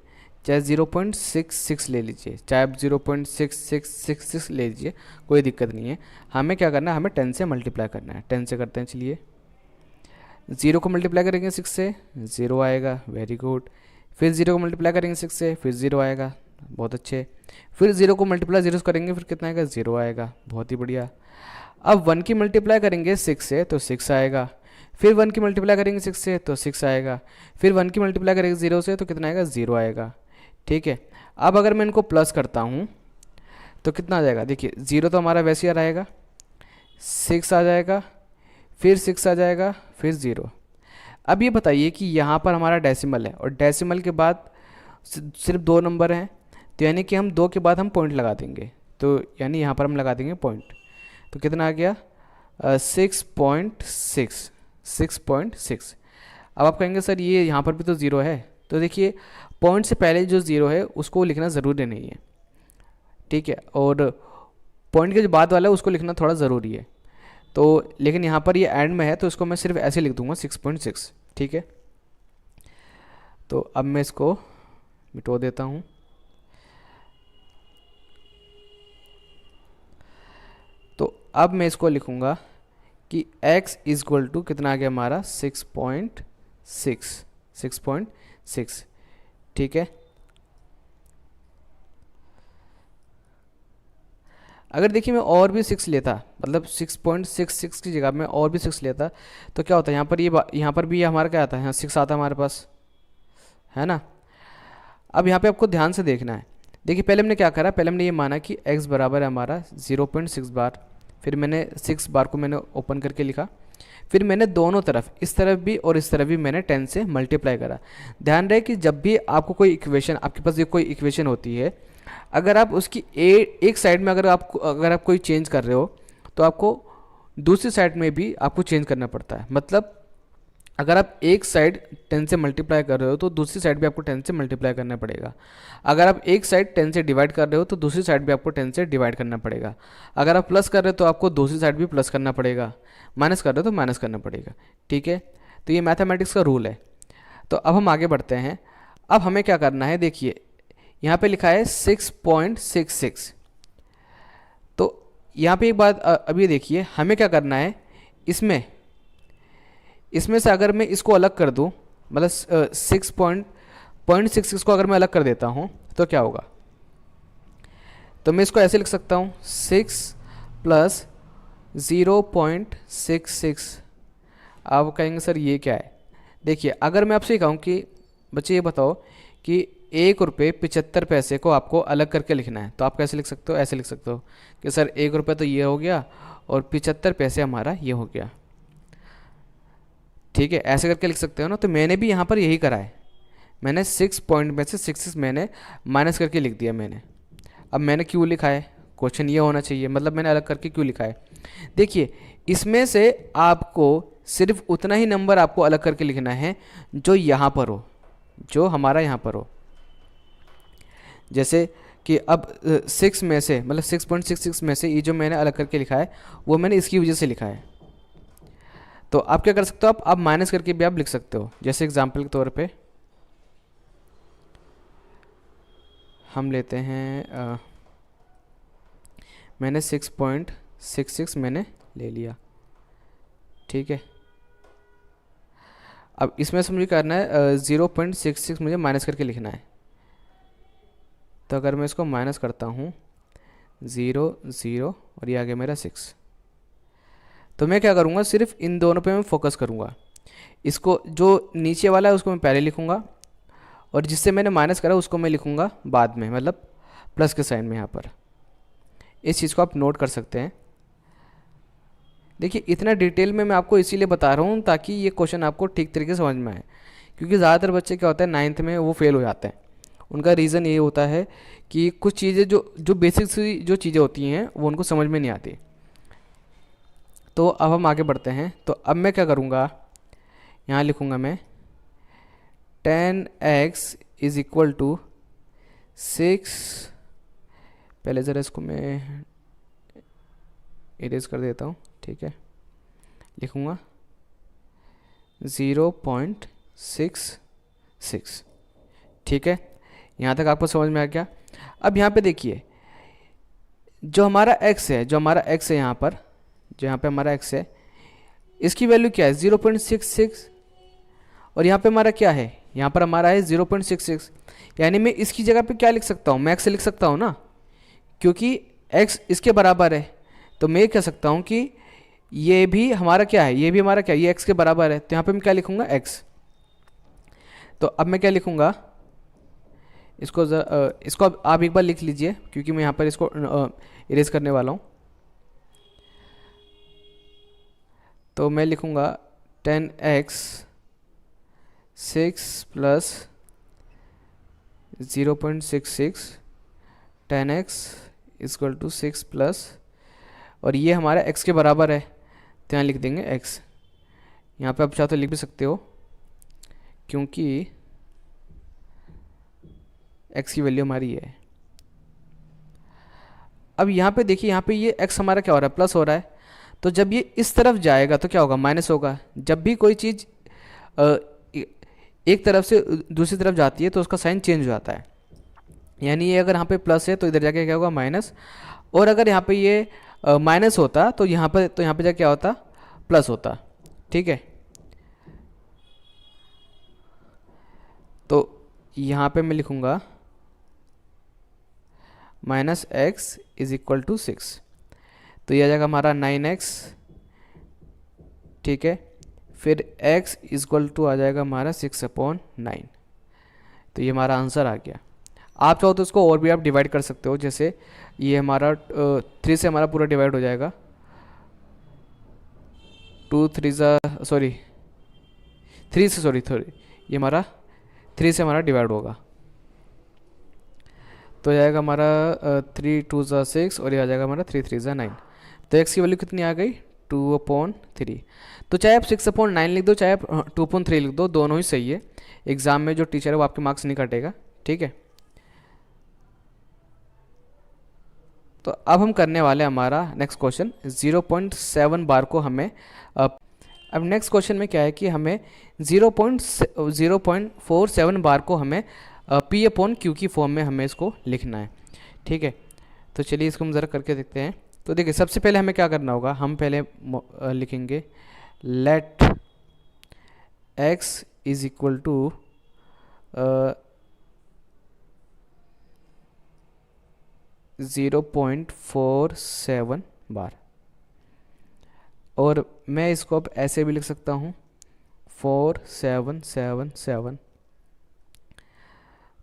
चाहे 0.66 ले लीजिए, चाहे आप 0.6666 ले लीजिए, कोई दिक्कत नहीं है। हमें क्या करना है, हमें 10 से मल्टीप्लाई करना है। 10 से करते हैं, चलिए। 0 को मल्टीप्लाई करेंगे 6 से, 0 आएगा, वेरी गुड। फिर 0 को मल्टीप्लाई करेंगे 6 से, फिर 0 आएगा, बहुत अच्छे। फिर 0 को मल्टीप्लाई 0 से करेंगे, फिर कितना आएगा, 0 आएगा, बहुत ही बढ़िया। अब 1 की मल्टीप्लाई करेंगे 6 से तो 6 आएगा, फिर 1 की मल्टीप्लाई करेंगे 6 से तो 6 आएगा, फिर 1 की मल्टीप्लाई करेंगे 0 से तो कितना आएगा, 0 आएगा, ठीक है। अब अगर मैं इनको प्लस करता हूँ तो कितना आ जाएगा, देखिए 0 तो हमारा वैसे ही रहेगा, 6 आ जाएगा, फिर 6 आ जाएगा, फिर 0। अब ये बताइए कि यहाँ पर हमारा डेसिमल है और डेसिमल के बाद सिर्फ 2 नंबर हैं, तो यानी कि हम 2 के बाद हम पॉइंट लगा देंगे, तो यानी यहाँ पर हम लगा देंगे पॉइंट। तो कितना आ गया, 6.6, 6.6। अब आप कहेंगे सर ये यहाँ पर भी तो 0 है, तो देखिए पॉइंट से पहले जो 0 है उसको लिखना ज़रूरी नहीं है, ठीक है, और पॉइंट के जो बाद वाला है उसको लिखना थोड़ा ज़रूरी है। तो लेकिन यहाँ पर ये एंड में है तो इसको मैं सिर्फ ऐसे लिख दूंगा 6.6, ठीक है। तो अब मैं इसको मिटो देता हूँ। तो अब मैं इसको लिखूँगा कि x इज इक्वल टू कितना आ गया हमारा, 6.6, ठीक है। अगर देखिए मैं और भी 6 लेता, मतलब 6.66 की जगह मैं और भी 6 लेता तो क्या होता है, यहाँ पर भी ये हमारा क्या आता है, यहाँ 6 आता है हमारे पास, है ना। अब यहाँ पे आपको ध्यान से देखना है। देखिए पहले हमने क्या करा, पहले हमने ये माना कि x बराबर है हमारा 0.6 बार, फिर मैंने 6 बार को मैंने ओपन करके लिखा, फिर मैंने दोनों तरफ, इस तरफ भी और इस तरफ भी मैंने 10 से मल्टीप्लाई करा। ध्यान रहे कि जब भी आपको कोई इक्वेशन, आपके पास ये कोई इक्वेशन होती है, अगर आप उसकी एक साइड में अगर आप कोई चेंज कर रहे हो तो आपको दूसरी साइड में भी आपको चेंज करना पड़ता है। मतलब अगर आप एक साइड 10 से मल्टीप्लाई कर रहे हो तो दूसरी साइड भी आपको 10 से मल्टीप्लाई करना पड़ेगा। अगर आप एक साइड 10 से डिवाइड कर रहे हो तो दूसरी साइड भी आपको 10 से डिवाइड करना पड़ेगा। अगर आप प्लस कर रहे हो तो आपको दूसरी साइड भी प्लस करना पड़ेगा, माइनस कर रहे हो तो माइनस करना पड़ेगा, ठीक है। तो ये मैथमेटिक्स का रूल है। तो अब हम आगे बढ़ते हैं। अब हमें क्या करना है, देखिए यहाँ पे लिखा है 6.66। तो यहाँ पे एक बात अभी देखिए, हमें क्या करना है, इसमें से अगर मैं इसको अलग कर दूँ, मतलब 6.66 को अगर मैं अलग कर देता हूँ तो क्या होगा, तो मैं इसको ऐसे लिख सकता हूँ 6 प्लस 0.66। आप कहेंगे सर ये क्या है। देखिए अगर मैं आपसे कहूँ कि बच्चे ये बताओ कि 1 रुपये 75 पैसे को आपको अलग करके लिखना है, तो आप कैसे लिख सकते हो, ऐसे लिख सकते हो कि सर 1 रुपये तो ये हो गया और 75 पैसे हमारा ये हो गया, ठीक है, ऐसे करके लिख सकते हो ना। तो मैंने भी यहाँ पर यही करा है, मैंने 6 पॉइंट में से 6 मैंने माइनस करके लिख दिया मैंने। अब मैंने क्यों लिखा है, क्वेश्चन ये होना चाहिए, मतलब मैंने अलग करके क्यों लिखा है। देखिए इसमें से आपको सिर्फ उतना ही नंबर आपको अलग करके लिखना है जो यहाँ पर हो, जो हमारा यहाँ पर हो। जैसे कि अब 6 में से, मतलब 6.66 में से ये जो मैंने अलग करके लिखा है वो मैंने इसकी वजह से लिखा है। तो आप क्या कर सकते हो, आप माइनस करके भी आप लिख सकते हो। जैसे एग्जांपल के तौर पे हम लेते हैं मैंने 6.66 मैंने ले लिया, ठीक है। अब इसमें से मुझे करना है 0.66 मुझे माइनस करके लिखना है। तो अगर मैं इसको माइनस करता हूँ 0 0 और ये आ गया मेरा 6, तो मैं क्या करूँगा, सिर्फ इन दोनों पे मैं फोकस करूँगा। इसको जो नीचे वाला है उसको मैं पहले लिखूँगा और जिससे मैंने माइनस करा उसको मैं लिखूँगा बाद में, मतलब प्लस के साइन में यहाँ पर। इस चीज़ को आप नोट कर सकते हैं। देखिए इतना डिटेल में मैं आपको इसीलिए बता रहा हूँ ताकि ये क्वेश्चन आपको ठीक तरीके से समझ में आए, क्योंकि ज़्यादातर बच्चे क्या होता है 9th में वो फेल हो जाते हैं। उनका रीज़न ये होता है कि कुछ चीज़ें जो बेसिक सी जो चीज़ें होती हैं वो उनको समझ में नहीं आती। तो अब हम आगे बढ़ते हैं। तो अब मैं क्या करूँगा, यहाँ लिखूँगा मैं 10x इज़ इक्वल टू 6, पहले ज़रा इसको मैं इरेज कर देता हूँ, ठीक है। लिखूँगा 0.66, ठीक है। यहाँ तक आपको समझ में आ गया। अब यहाँ पे देखिए जो हमारा x है, यहाँ पर जो यहाँ पे हमारा x है, इसकी वैल्यू क्या है 0.66, और यहाँ पे हमारा क्या है, यहाँ पर हमारा है 0.66। यानी मैं इसकी जगह पे क्या लिख सकता हूँ, मैं x लिख सकता हूँ ना, क्योंकि x इसके बराबर है। तो मैं कह सकता हूँ कि ये भी हमारा क्या है, ये भी हमारा क्या है, ये x के बराबर है। तो यहाँ पे मैं क्या लिखूँगा, x। तो अब मैं क्या लिखूँगा, इसको अब आप एक बार लिख लीजिए, क्योंकि मैं यहाँ पर इसको इरेज करने वाला हूँ। तो मैं लिखूँगा 10x 6 plus 0.66 10x equal to 6 plus, और ये हमारा x के बराबर है, तो यहाँ लिख देंगे x। यहाँ पे आप चाहो तो लिख भी सकते हो, क्योंकि x की वैल्यू हमारी है। अब यहाँ पे देखिए, यहाँ पे ये x हमारा क्या हो रहा है, प्लस हो रहा है। तो जब ये इस तरफ जाएगा तो क्या होगा, माइनस होगा। जब भी कोई चीज़ एक तरफ से दूसरी तरफ जाती है तो उसका साइन चेंज हो जाता है। यानी ये अगर यहाँ पे प्लस है तो इधर जाके क्या होगा, माइनस। और अगर यहाँ पे ये माइनस होता तो यहाँ पे जाके क्या होता, प्लस होता। ठीक है, तो यहाँ पे मैं लिखूँगा minus x is equal to 6। तो यह आ जाएगा हमारा 9x। ठीक है, फिर x इक्वल टू आ जाएगा हमारा 6/9। तो ये हमारा आंसर आ गया। आप चाहो तो इसको और भी आप डिवाइड कर सकते हो, जैसे ये हमारा 3 से हमारा पूरा डिवाइड हो जाएगा, 3 से ये हमारा 3 से हमारा डिवाइड होगा। तो जाएगा हमारा 3 2 ज़ा 6, और ये आ जाएगा हमारा 3 3 ज़ा 9। तो x की वैल्यू कितनी आ गई, 2/3। तो चाहे आप 6/9 लिख दो, चाहे आप 2/3 लिख दो, दोनों ही सही है। एग्ज़ाम में जो टीचर है वो आपके मार्क्स नहीं काटेगा। ठीक है, तो अब हम करने वाले हैं हमारा नेक्स्ट क्वेश्चन 0.7 बार को हमें अब नेक्स्ट क्वेश्चन में क्या है कि हमें 0.47 बार को हमें P/Q की फॉर्म में हमें इसको लिखना है। ठीक है, तो चलिए इसको हम ज़रा करके देखते हैं। तो देखिए सबसे पहले हमें क्या करना होगा, हम पहले लिखेंगे let x is equal to 0.47 bar, और मैं इसको अब ऐसे भी लिख सकता हूँ 4777।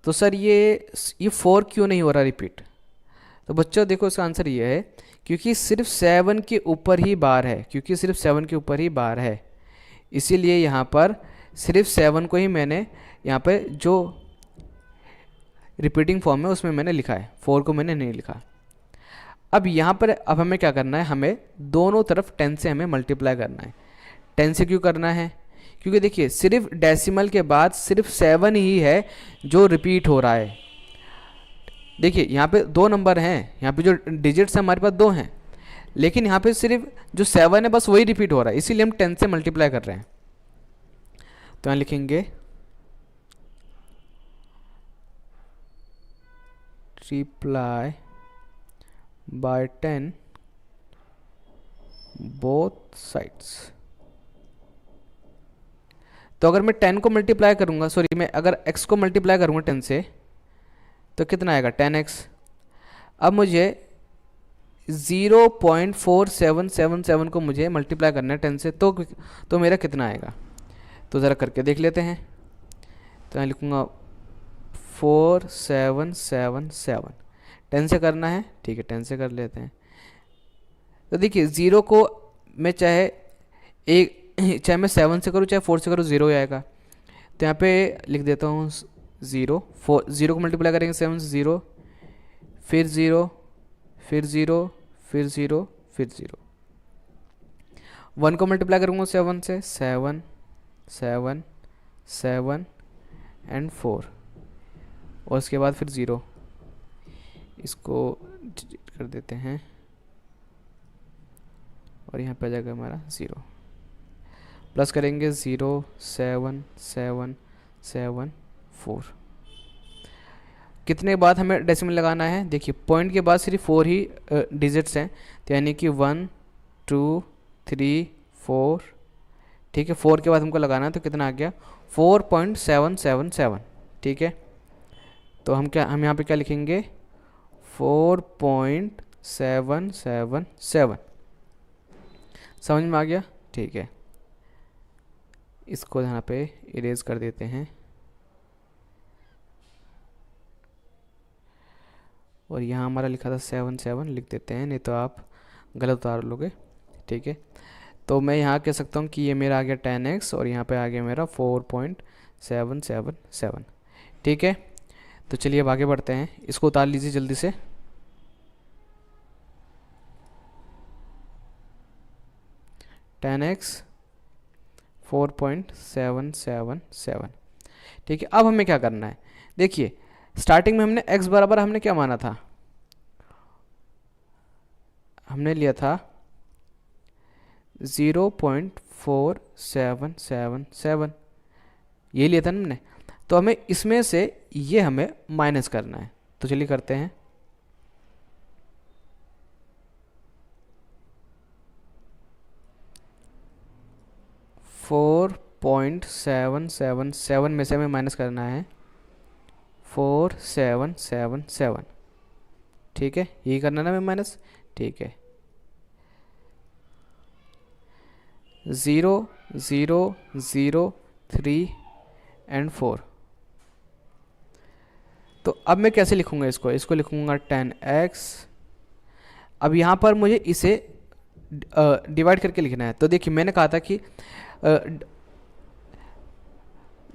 तो सर ये 4 क्यों नहीं हो रहा रिपीट? तो बच्चों देखो इसका आंसर ये है, क्योंकि सिर्फ 7 के ऊपर ही बार है, इसीलिए यहाँ पर सिर्फ 7 को ही मैंने यहाँ पे जो रिपीटिंग फॉर्म है उसमें मैंने लिखा है, 4 को मैंने नहीं लिखा। अब यहाँ पर अब हमें क्या करना है, हमें दोनों तरफ 10 से हमें मल्टीप्लाई करना है। 10 से क्यों करना है, क्योंकि देखिए सिर्फ डेसिमल के बाद सिर्फ 7 ही है जो रिपीट हो रहा है। देखिए यहाँ पे 2 नंबर हैं, यहाँ पे जो डिजिट्स हैं हमारे पास 2 हैं, लेकिन यहाँ पे सिर्फ जो 7 है बस वही रिपीट हो रहा है, इसीलिए हम 10 से मल्टीप्लाई कर रहे हैं। तो यहाँ लिखेंगे मल्टीप्लाई बाय 10 बोथ साइड्स। तो अगर मैं 10 को मल्टीप्लाई करूंगा, मैं अगर x को मल्टीप्लाई करूंगा 10 से, तो कितना आएगा 10x। अब मुझे 0.4777 को मुझे मल्टीप्लाई करना है 10 से, तो मेरा कितना आएगा, तो ज़रा करके देख लेते हैं। तो मैं लिखूँगा 4777। 10 से करना है, ठीक है 10 से कर लेते हैं। तो देखिए 0 को मैं चाहे मैं 7 से करूँ चाहे 4 से करूँ, 0 ही आएगा। तो यहाँ पे लिख देता हूँ 0 को मल्टीप्लाई करेंगे 7 से 0, फिर 0, फिर 0, फिर 0, फिर 0। 1 को मल्टीप्लाई करूँगा 7 से, 7 7 7 एंड 4, और उसके बाद फिर 0। इसको डिलीट कर देते हैं, और यहाँ पे आ जाएगा हमारा 0। प्लस करेंगे 0 7 7 7 4। कितने बाद हमें डेसिमल लगाना है, देखिए पॉइंट के बाद सिर्फ 4 ही डिजिट्स हैं, तो यानी कि 1 2 3 4, ठीक है। 4 के बाद हमको लगाना है, तो कितना आ गया 4.777, ठीक है। तो हम यहाँ पे क्या लिखेंगे 4.777, समझ में आ गया, ठीक है। इसको यहाँ पे इरेज कर देते हैं और यहाँ हमारा लिखा था 77 लिख देते हैं, नहीं तो आप गलत उतार लोगे, ठीक है। तो मैं यहाँ कह सकता हूँ कि ये मेरा आ गया 10x और यहाँ पे आ गया मेरा 4.777, ठीक है। तो चलिए अब आगे बढ़ते हैं, इसको उतार लीजिए जल्दी से। टेन एक्स 4.777, ठीक है। अब हमें क्या करना है, देखिए स्टार्टिंग में हमने x बराबर हमने क्या माना था, हमने लिया था 0.4777, ये लिया था ना हमने। तो हमें इसमें से ये हमें माइनस करना है, तो चलिए करते हैं। फोर 0.777 में से हमें माइनस करना है 4777, ठीक है। यही करना ना हमें माइनस, ठीक है। 0 0 0 3 एंड 4। तो अब मैं कैसे लिखूंगा इसको लिखूंगा 10x। अब यहाँ पर मुझे इसे डिवाइड करके लिखना है। तो देखिए मैंने कहा था कि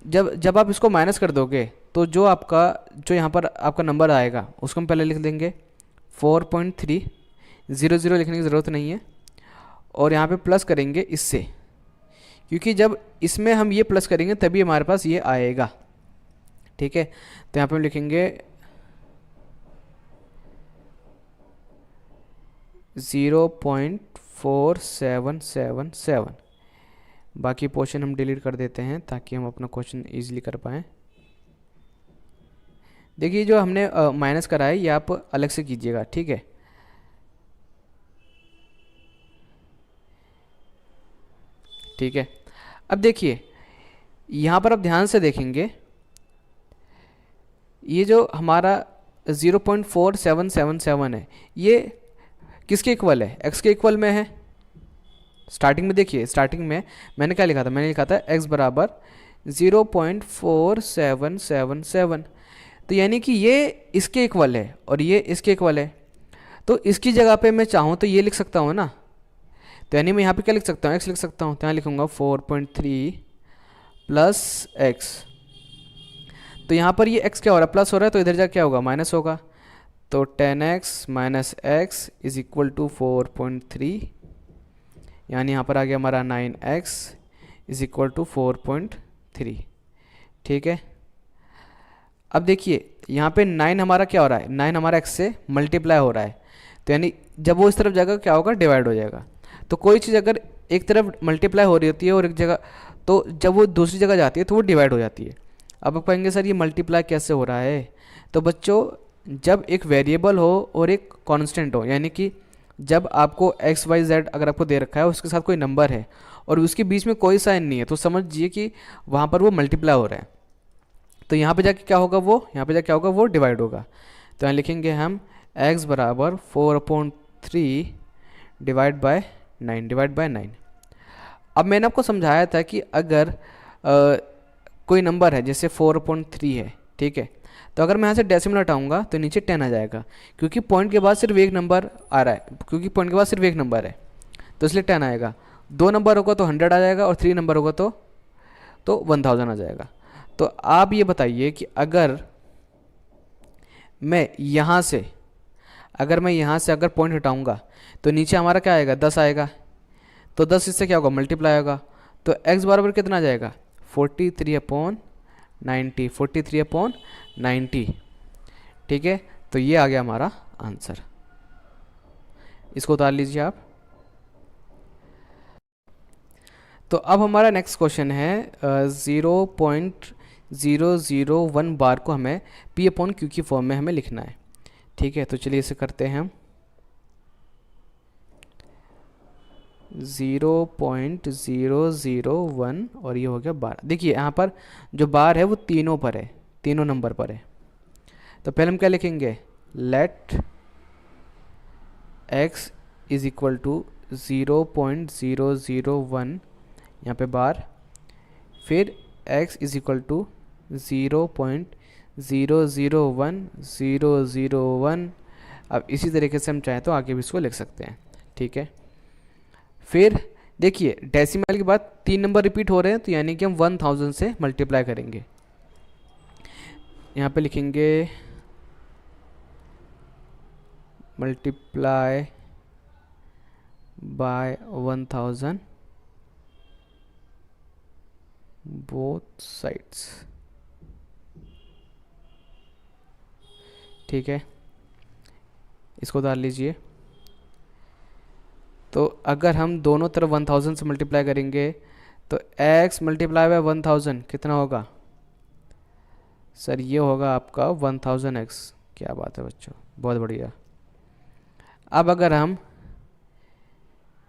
जब आप इसको माइनस कर दोगे तो जो यहाँ पर आपका नंबर आएगा उसको हम पहले लिख देंगे 4.3, 0 0 लिखने की ज़रूरत नहीं है, और यहाँ पे प्लस करेंगे इससे, क्योंकि जब इसमें हम ये प्लस करेंगे तभी हमारे पास ये आएगा, ठीक है। तो यहाँ पे हम लिखेंगे 0.4777, बाकी पोर्शन हम डिलीट कर देते हैं ताकि हम अपना क्वेश्चन इजीली कर पाएँ। देखिए जो हमने माइनस करा है ये आप अलग से कीजिएगा, ठीक है। ठीक है, अब देखिए यहाँ पर आप ध्यान से देखेंगे, ये जो हमारा 0.4777 है ये किसके इक्वल है, x के इक्वल में है। स्टार्टिंग में देखिए, स्टार्टिंग में मैंने क्या लिखा था, मैंने लिखा था x बराबर 0.4777, तो यानी कि ये इसके इक्वल है और ये इसके इक्वल है। तो इसकी जगह पे मैं चाहूँ तो ये लिख सकता हूँ ना, तो यानी मैं यहाँ पे क्या लिख सकता हूँ, x लिख सकता हूँ, तो यहाँ लिखूँगा 4.3 प्लस x। तो यहाँ पर ये x क्या हो रहा है, प्लस हो रहा है, तो इधर जा क्या होगा, माइनस होगा। तो 10x minus x is equal to 4.3, यानी यहाँ पर आ गया हमारा 9x इज इक्वल टू 4.3, ठीक है। अब देखिए यहाँ पे 9 हमारा क्या हो रहा है, 9 हमारा x से मल्टीप्लाई हो रहा है, तो यानी जब वो इस तरफ जाएगा क्या होगा, डिवाइड हो जाएगा। तो कोई चीज़ अगर एक तरफ मल्टीप्लाई हो रही होती है और एक जगह, तो जब वो दूसरी जगह जाती है तो वो डिवाइड हो जाती है। अब आप कहेंगे सर ये मल्टीप्लाई कैसे हो रहा है, तो बच्चों जब एक वेरिएबल हो और एक कांस्टेंट हो, यानी कि जब आपको x y z अगर आपको दे रखा है उसके साथ कोई नंबर है और उसके बीच में कोई साइन नहीं है, तो समझिए कि वहाँ पर वो मल्टीप्लाई हो रहा है। तो यहाँ पे जाके क्या होगा, वो यहाँ पे जाके क्या होगा, वो डिवाइड होगा। तो यहाँ लिखेंगे हम x बराबर 4/3 डिवाइड बाय 9। अब मैंने आपको समझाया था कि अगर कोई नंबर है जैसे 4/3 है, ठीक है, तो अगर मैं यहाँ से डेसिमल हटाऊंगा तो नीचे 10 आ जाएगा, क्योंकि पॉइंट के बाद सिर्फ एक नंबर आ रहा है, क्योंकि पॉइंट के बाद सिर्फ एक नंबर है तो इसलिए 10 आएगा। 2 नंबर होगा तो 100 आ जाएगा और 3 नंबर होगा तो 1000 आ जाएगा। तो आप ये बताइए कि अगर मैं यहाँ से अगर पॉइंट हटाऊंगा तो नीचे हमारा क्या आएगा, 10 आएगा, तो 10 इससे क्या होगा, मल्टीप्लाई होगा। तो x बराबर कितना आ जाएगा, 43/90, ठीक है। तो ये आ गया हमारा आंसर, इसको उतार लीजिए आप। तो अब हमारा नेक्स्ट क्वेश्चन है 001 बार को हमें P/Q की फॉर्म में हमें लिखना है। ठीक है, तो चलिए इसे करते हैं हम। 0.001 और ये हो गया 12। देखिए यहाँ पर जो बार है वो तीनों पर है, तीनों नंबर पर है। तो पहले हम क्या लिखेंगे, let x is equal to 0.001 यहाँ पे बार, फिर x इज इक्वल टू 0.001 अब इसी तरीके से हम चाहें तो आगे भी इसको लिख सकते हैं। ठीक है, फिर देखिए डेसिमल के बाद 3 नंबर रिपीट हो रहे हैं, तो यानी कि हम 1000 से मल्टीप्लाई करेंगे। यहाँ पे लिखेंगे मल्टीप्लाई बाय 1000 बोथ साइड्स। ठीक है, इसको डाल लीजिए। तो अगर हम दोनों तरफ 1000 से मल्टीप्लाई करेंगे तो x मल्टीप्लाई बाय 1000 कितना होगा सर, ये होगा आपका 1000x। क्या बात है बच्चों, बहुत बढ़िया। अब अगर हम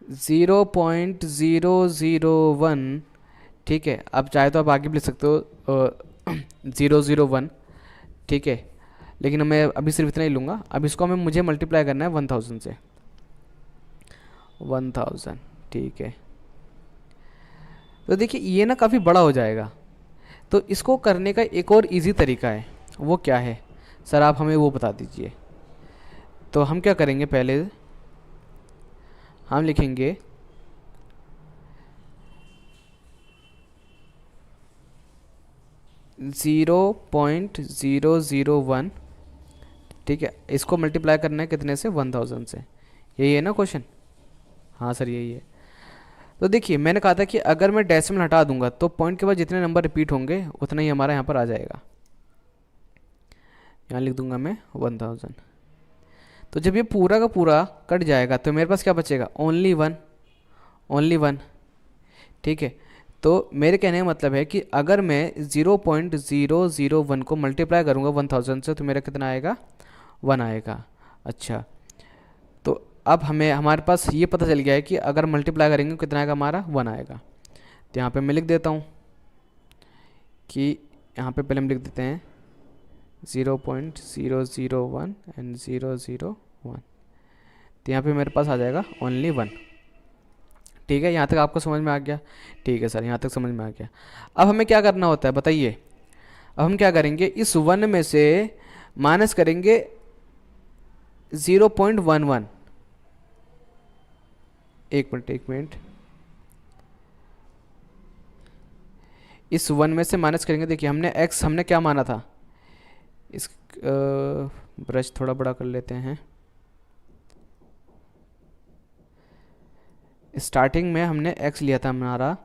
0.001, ठीक है, अब चाहे तो आप आगे भी लिख सकते हो 001, ठीक है, लेकिन मैं अभी सिर्फ इतना ही लूँगा। अब इसको मुझे मल्टीप्लाई करना है 1000 से, 1000। ठीक है, तो देखिए ये ना काफ़ी बड़ा हो जाएगा, तो इसको करने का एक और इजी तरीका है। वो क्या है सर, आप हमें वो बता दीजिए। तो हम क्या करेंगे, पहले हम लिखेंगे 0.001, ठीक है, इसको मल्टीप्लाई करना है कितने से, 1000 से। यही है ना क्वेश्चन? हाँ सर यही है। तो देखिए मैंने कहा था कि अगर मैं डेसिमल हटा दूंगा तो पॉइंट के बाद जितने नंबर रिपीट होंगे उतना ही हमारा यहाँ पर आ जाएगा। यहाँ लिख दूंगा मैं 1000। तो जब ये पूरा का पूरा कट जाएगा तो मेरे पास क्या बचेगा, ओनली वन। ठीक है, तो मेरे कहने का मतलब है कि अगर मैं 0.001 को मल्टीप्लाई करूँगा 1000 से तो मेरा कितना आएगा, 1 आएगा। अच्छा, तो अब हमारे पास ये पता चल गया है कि अगर मल्टीप्लाई करेंगे कितना आएगा, हमारा 1 आएगा। तो यहाँ पे मैं लिख देता हूँ कि यहाँ पे पहले हम लिख देते हैं 0.001 एंड 001। तो यहाँ पे मेरे पास आ जाएगा ओनली 1। ठीक है, यहाँ तक आपको समझ में आ गया? ठीक है सर, यहाँ तक समझ में आ गया। अब हमें क्या करना होता है बताइए। अब हम क्या करेंगे, इस 1 में से माइनस करेंगे 0.11। एक मिनट, इस 1 में से माइनस करेंगे। देखिए हमने क्या माना था, इस ब्रश थोड़ा बड़ा कर लेते हैं। स्टार्टिंग में हमने x लिया था हमारा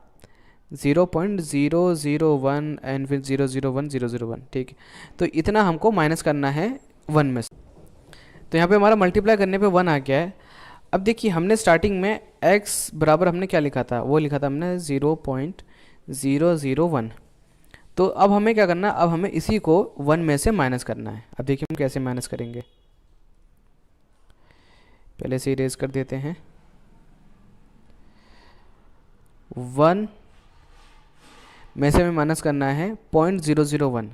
0.001 एंड फिर 001। ठीक है, तो इतना हमको माइनस करना है 1 में से। तो यहाँ पे हमारा मल्टीप्लाई करने पे 1 आ गया है। अब देखिए हमने स्टार्टिंग में x बराबर हमने क्या लिखा था, वो लिखा था हमने 0.001। तो अब हमें क्या करना है, अब हमें इसी को 1 में से माइनस करना है। अब देखिए हम कैसे माइनस करेंगे, पहले से इरेज कर देते हैं। 1 में से हमें माइनस करना है 0.001,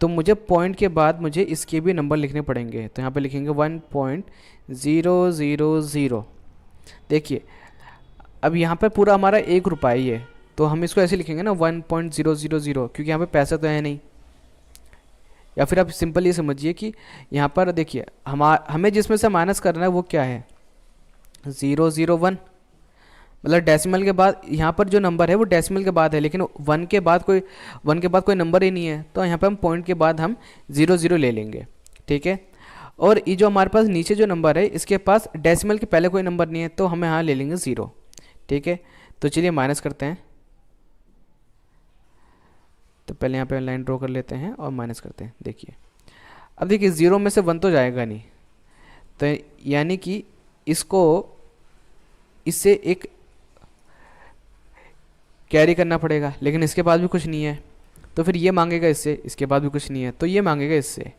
तो मुझे पॉइंट के बाद मुझे इसके भी नंबर लिखने पड़ेंगे। तो यहाँ पे लिखेंगे 1.000। देखिए अब यहाँ पर पूरा हमारा 1 रुपया ही है, तो हम इसको ऐसे लिखेंगे ना 1.000, क्योंकि यहाँ पे पैसा तो है नहीं। या फिर आप सिंपल ये समझिए कि यहाँ पर देखिए हमें जिसमें से माइनस करना है वो क्या है, 001। मतलब डेसिमल के बाद यहाँ पर जो नंबर है वो डेसिमल के बाद है, लेकिन 1 के बाद कोई नंबर ही नहीं है। तो यहाँ पर हम पॉइंट के बाद हम 00 ले लेंगे। ठीक है, और ये जो हमारे पास नीचे जो नंबर है इसके पास डेसिमल के पहले कोई नंबर नहीं है, तो हम यहाँ ले लेंगे 0। ठीक है, तो चलिए माइनस करते हैं। तो पहले यहाँ पे लाइन ड्रॉ कर लेते हैं और माइनस करते हैं। देखिए अब देखिए 0 में से 1 तो जाएगा नहीं, तो यानी कि इससे एक कैरी करना पड़ेगा, लेकिन इसके पास भी कुछ नहीं है। तो फिर ये मांगेगा इससे, इसके बाद भी कुछ नहीं है तो ये मांगेगा इससे।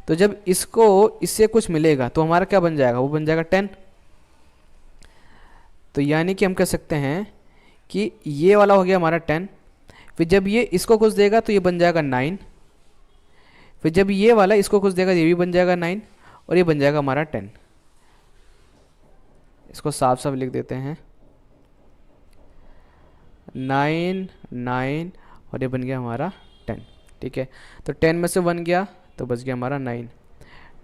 तो जब इसको इससे कुछ मिलेगा तो हमारा क्या बन जाएगा, वो बन जाएगा 10। तो यानी कि हम कह सकते हैं कि ये वाला हो गया हमारा 10, फिर जब ये इसको कुछ देगा तो ये बन जाएगा 9, फिर जब ये वाला इसको कुछ देगा ये भी बन जाएगा 9, और ये बन जाएगा हमारा 10। इसको साफ साफ लिख देते हैं, 9 9 और ये बन गया हमारा 10। ठीक है, तो 10 में से 1 गया तो बच गया हमारा 9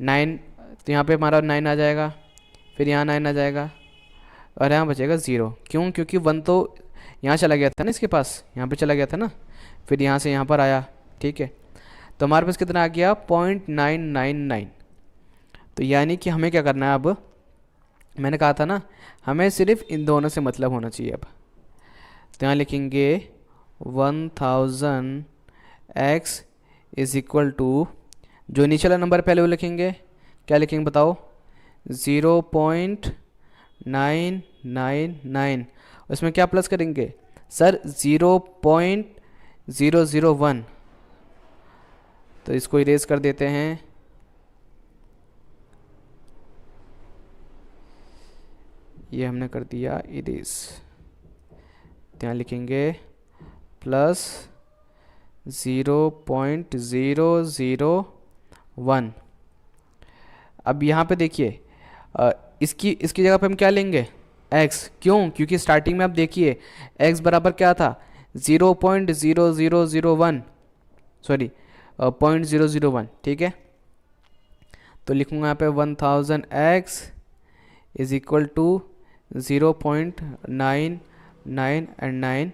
9, तो यहाँ पे हमारा 9 आ जाएगा, फिर यहाँ 9 आ जाएगा और यहाँ बचेगा 0। क्यों, क्योंकि 1 तो यहाँ चला गया था ना, इसके पास यहाँ पे चला गया था ना, फिर यहाँ से यहाँ पर आया। ठीक है, तो हमारे पास कितना आ गया 0.999। तो यानी कि हमें क्या करना है, अब मैंने कहा था ना हमें सिर्फ इन दोनों से मतलब होना चाहिए। अब तो यहाँ लिखेंगे 1000 x इज इक्वल टू, जो नीचे वाला नंबर पहले वो लिखेंगे, क्या लिखेंगे बताओ, 0.999। उसमें क्या प्लस करेंगे सर, 0.001, तो इसको इरेज कर देते हैं। ये हमने कर दिया इरेज। यहाँ लिखेंगे प्लस 0.001। अब यहाँ पे देखिए इसकी जगह पे हम क्या लेंगे, x। क्यों, क्योंकि स्टार्टिंग में आप देखिए x बराबर क्या था, 0.0001, सॉरी 0.001। ठीक है, तो लिखूंगा यहाँ पे 1000 x इज इक्वल टू 0.999,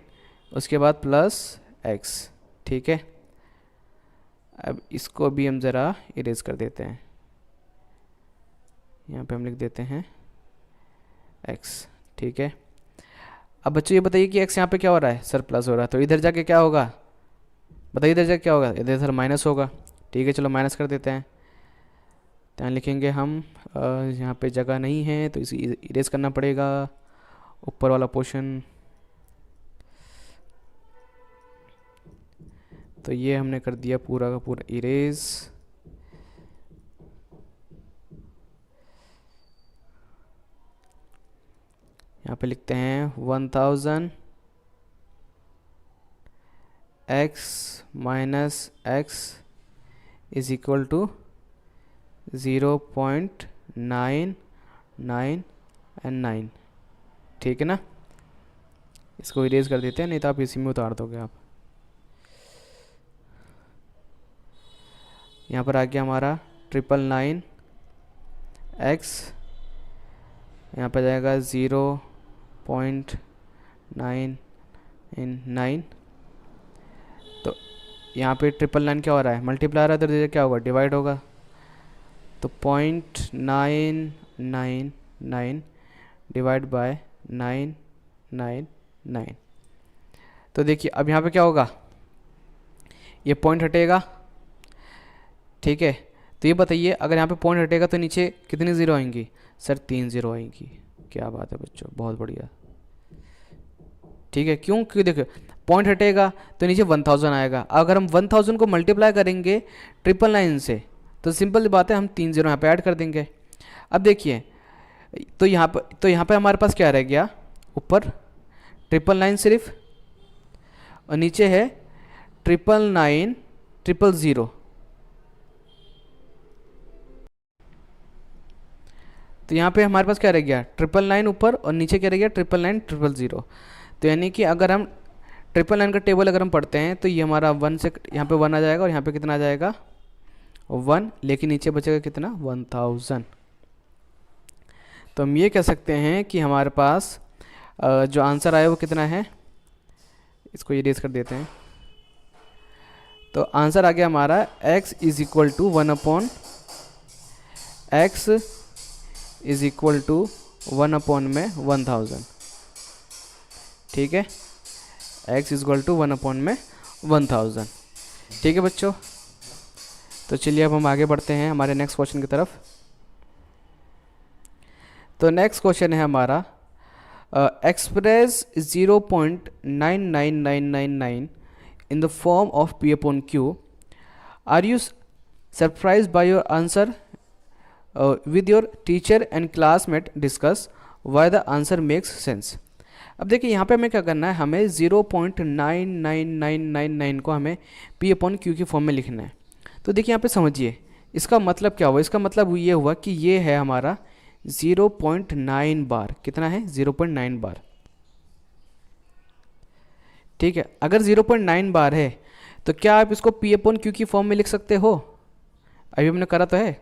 उसके बाद प्लस x। ठीक है, अब इसको भी हम ज़रा इरेज कर देते हैं। यहाँ पे हम लिख देते हैं x। ठीक है, अब बच्चों ये बताइए कि x यहाँ पे क्या हो रहा है, सर प्लस हो रहा है, तो इधर जाके क्या होगा बताइए, इधर जाके क्या होगा, इधर सर माइनस होगा। ठीक है, चलो माइनस कर देते हैं। यहाँ लिखेंगे हम, यहाँ पे जगह नहीं है तो इसे इरेज करना पड़ेगा, ऊपर वाला पोर्शन। तो ये हमने कर दिया पूरा का पूरा इरेज। यहाँ पे लिखते हैं 1000 x minus x is equal to 0.999। ठीक है ना, इसको इरेज कर देते हैं, नहीं तो आप इसी में उतार दोगे आप। यहाँ पर आ गया हमारा 999x, यहाँ पर जाएगा 0.999। तो यहाँ पे 999 क्या हो रहा है, मल्टीप्लाई आ रहा है, तो क्या होगा, डिवाइड होगा। तो 0.999 डिवाइड बाय 999। तो देखिए अब यहाँ पे क्या होगा, ये पॉइंट हटेगा। ठीक है, तो ये बताइए अगर यहाँ पे पॉइंट हटेगा तो नीचे कितनी ज़ीरो आएंगी, सर 3 ज़ीरो आएंगी। क्या बात है बच्चों, बहुत बढ़िया। ठीक है, क्यों, क्यों देखो पॉइंट हटेगा तो नीचे 1000 आएगा। अगर हम 1000 को मल्टीप्लाई करेंगे 999 से तो सिंपल बात है, हम 3 ज़ीरो यहाँ पे ऐड कर देंगे। अब देखिए तो यहाँ पे हमारे पास क्या रह गया, ऊपर 999 सिर्फ, और नीचे है 999 तो यहाँ पे हमारे पास क्या रह गया, 999 ऊपर और नीचे क्या रह गया, 999 तो यानी कि अगर हम 999 का टेबल अगर हम पढ़ते हैं तो ये हमारा 1 से यहाँ पे 1 आ जाएगा और यहाँ पे कितना आ जाएगा 1, लेकिन नीचे बचेगा कितना 1000। तो हम ये कह सकते हैं कि हमारे पास जो आंसर आया वो कितना है, इसको इरेज कर देते हैं। तो आंसर आ गया हमारा x is equal to 1/x is equal to 1/1000। ठीक है, x इज इक्वल टू 1/1000। ठीक है बच्चों, तो चलिए अब हम आगे बढ़ते हैं हमारे नेक्स्ट क्वेश्चन की तरफ। तो नेक्स्ट क्वेश्चन है हमारा express 0.99999 in the form of P upon Q, are you surprised by your answer? With your teacher and classmate discuss why the answer makes sense. अब देखिए यहाँ पे हमें क्या करना है, हमें 0.99999 को हमें P अपॉन Q की फॉर्म में लिखना है। तो देखिए यहाँ पे समझिए इसका मतलब क्या हुआ, इसका मतलब ये हुआ कि ये है हमारा 0.9 बार। कितना है? 0.9 बार। ठीक है, अगर 0.9 बार है तो क्या आप इसको P अपॉन Q की फॉर्म में लिख सकते हो? अभी हमने करा तो है।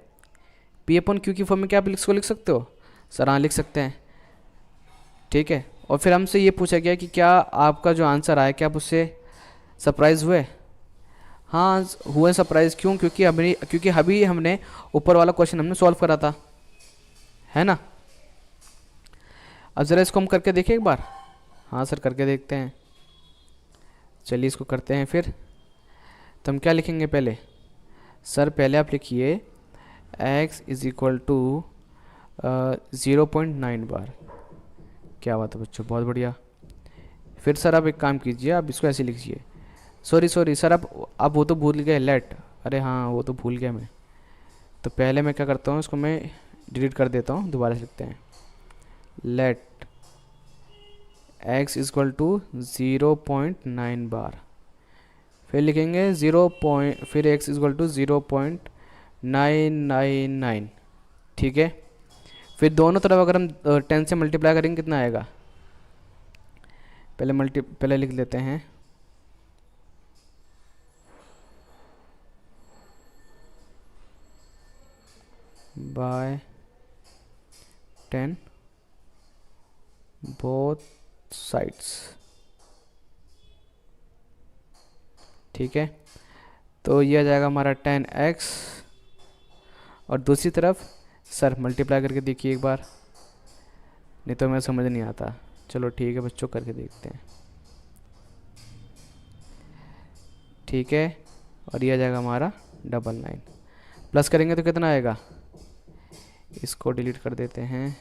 P अपॉन Q की फॉर्म में क्या आप इसको लिख सकते हो? सर हाँ, लिख सकते हैं। ठीक है, और फिर हमसे ये पूछा गया कि क्या आपका जो आंसर आया, क्या आप उससे सरप्राइज़ हुए? हाँ हुए सरप्राइज़। क्यों? क्योंकि अभी हमने ऊपर वाला क्वेश्चन हमने सॉल्व करा था, है ना। अब ज़रा इसको हम करके देखें एक बार। हाँ सर, करके देखते हैं। चलिए इसको करते हैं फिर। तो हम क्या लिखेंगे पहले? सर पहले आप लिखिए x इज़ इक्वल टू 0.9 बार। क्या बात है बच्चों, बहुत बढ़िया। फिर सर आप एक काम कीजिए, आप इसको ऐसे लिखिए। सॉरी सर, आप वो तो भूल गए, लेट। अरे हाँ, वो तो भूल गया मैं। तो पहले मैं क्या करता हूँ, इसको मैं डिलीट कर देता हूँ, दोबारा से लिखते हैं। लेट x इक्वल टू 0.9 बार। फिर लिखेंगे फिर x इक्वल टू 0.999। ठीक है, फिर दोनों तरफ अगर हम 10 से मल्टीप्लाई करेंगे कितना आएगा? पहले लिख लेते हैं। By 10 both sides. ठीक है, तो ये आ जाएगा हमारा 10x, और दूसरी तरफ सर मल्टीप्लाई करके देखिए एक बार, नहीं तो मैं समझ नहीं आता। चलो ठीक है बच्चों, करके देखते हैं। ठीक है, और ये आ जाएगा हमारा 99। प्लस करेंगे तो कितना आएगा? इसको डिलीट कर देते हैं।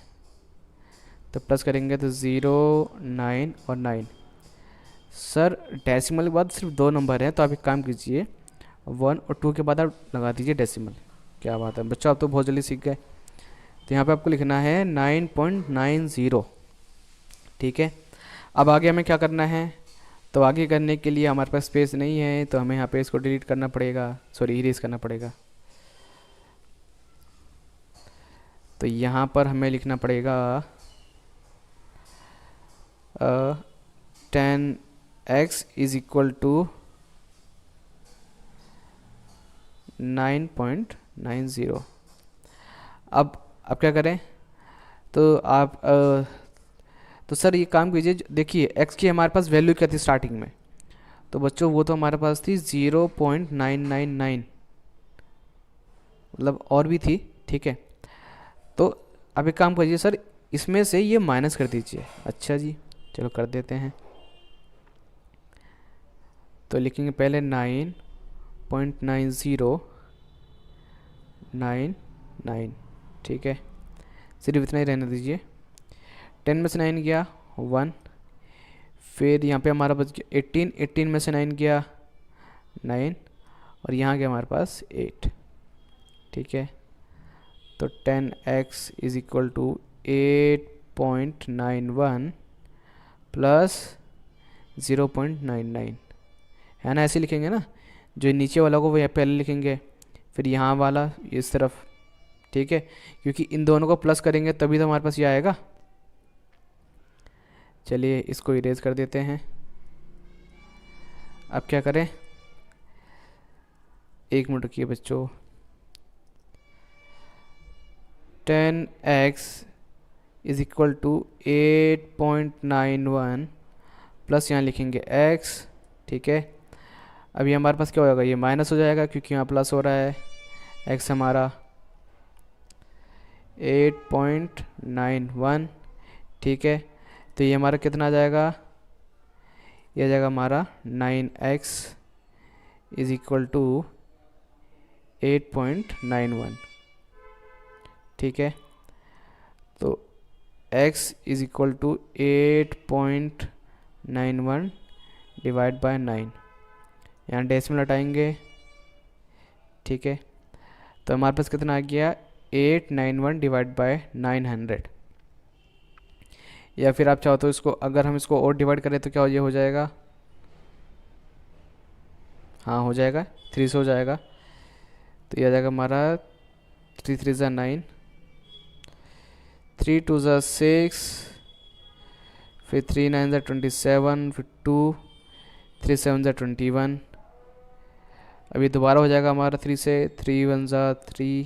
तो प्लस करेंगे तो 0, 9 और 9। सर डेसिमल के बाद सिर्फ 2 नंबर हैं, तो आप एक काम कीजिए, 1 और 2 के बाद आप लगा दीजिए डेसिमल। क्या बात है बच्चों, आप तो बहुत जल्दी सीख गए। तो यहाँ पे आपको लिखना है 9.90। ठीक है, अब आगे हमें क्या करना है? तो आगे करने के लिए हमारे पास स्पेस नहीं है, तो हमें यहाँ पे इसको डिलीट करना पड़ेगा, सॉरी इरेज करना पड़ेगा। तो यहाँ पर हमें लिखना पड़ेगा 10x इज इक्वल टू 9.90। अब क्या करें? तो आप तो सर ये काम कीजिए, देखिए x की हमारे पास वैल्यू क्या थी स्टार्टिंग में? तो बच्चों वो तो हमारे पास थी 0.999, मतलब और भी थी। ठीक है, तो अब एक काम कीजिए सर, इसमें से ये माइनस कर दीजिए। अच्छा जी, चलो कर देते हैं। तो लिखेंगे पहले 9.9099। ठीक है, सिर्फ इतना ही रहने दीजिए। 10 में से 9 गया 1, फिर यहाँ पे हमारा बच गया 18 में से 9 गया 9, और यहाँ गया हमारे पास 8। ठीक है, तो 10x is equal to 8.91 plus 0.99, है ना। ऐसे लिखेंगे ना, जो नीचे वाला को वो यहाँ पहले लिखेंगे, फिर यहाँ वाला इस तरफ। ठीक है, क्योंकि इन दोनों को प्लस करेंगे तभी तो हमारे पास ये आएगा। चलिए इसको इरेज कर देते हैं। अब क्या करें? एक मिनट रुकिए बच्चों। 10x is equal to 8.91 plus यहाँ लिखेंगे x। ठीक है, अभी हमारे पास क्या होगा? ये माइनस हो जाएगा क्योंकि यहाँ प्लस हो रहा है। x हमारा 8.91। ठीक है, तो ये हमारा कितना आ जाएगा? ये आ जाएगा हमारा 9x इज इक्वल टू 8.91। ठीक है, तो x is equal to 8.91 divide by 9। यहाँ डेसिमल हटाएंगे, ठीक है। तो हमारे पास कितना आ गया 891 डिवाइड बाय 900। या फिर आप चाहो तो इसको, अगर हम इसको और डिवाइड करें तो क्या ये हो जाएगा, हाँ हो जाएगा, 3 से हो जाएगा। तो ये आ जाएगा हमारा 3 3 ज़ा 9, 3 2 ज़ा 6, फिर 3 9 ज़ा 27, फिर 2 3 7 ज़ा 21। अभी दोबारा हो जाएगा हमारा 3 से, 3 1 ज़ा 3,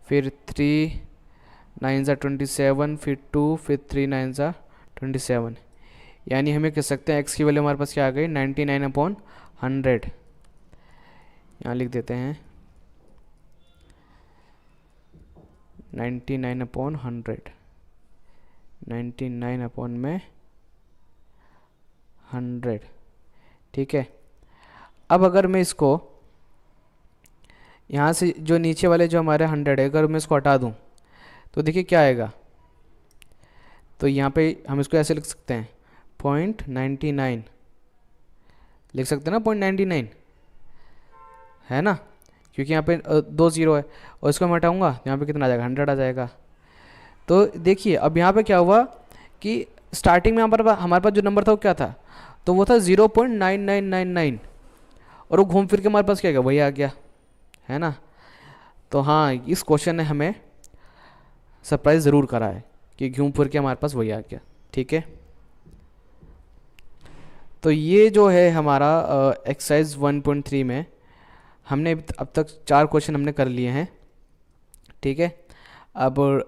फिर 3 9 ज़ा 27, फिर 2, फिर 3 9 ज़ा 27। यानी हमें कह सकते हैं एक्स की वैल्यू हमारे पास क्या आ गई 99/100। यहाँ लिख देते हैं 99/100, 99/100, ठीक है। अब अगर मैं इसको यहाँ से जो नीचे वाले जो हमारे 100 है, अगर मैं इसको हटा दूँ तो देखिए क्या आएगा। तो यहाँ पे हम इसको ऐसे लिख सकते हैं 0.99 लिख सकते हैं ना, 0.99 है ना, क्योंकि यहाँ पे 2 0 है, और इसको मैं हटाऊँगा यहाँ पे कितना आ जाएगा 100 आ जाएगा। तो देखिए अब यहाँ पे क्या हुआ कि स्टार्टिंग में हमारे पास जो नंबर था वो क्या था, तो वो था 0.9999, और वो घूम फिर के हमारे पास क्या गया, वही आ गया, है ना। तो हाँ, इस क्वेश्चन ने हमें सरप्राइज़ ज़रूर करा है कि घूम फिर के हमारे पास वही आ गया, ठीक है। तो ये जो है हमारा एक्सरसाइज 1.3 में हमने अब तक 4 क्वेश्चन हमने कर लिए हैं, ठीक है। अब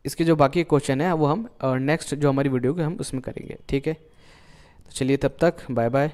इसके जो बाकी क्वेश्चन है वो हम नेक्स्ट जो हमारी वीडियो के हम उसमें करेंगे, ठीक है। तो चलिए तब तक बाय बाय।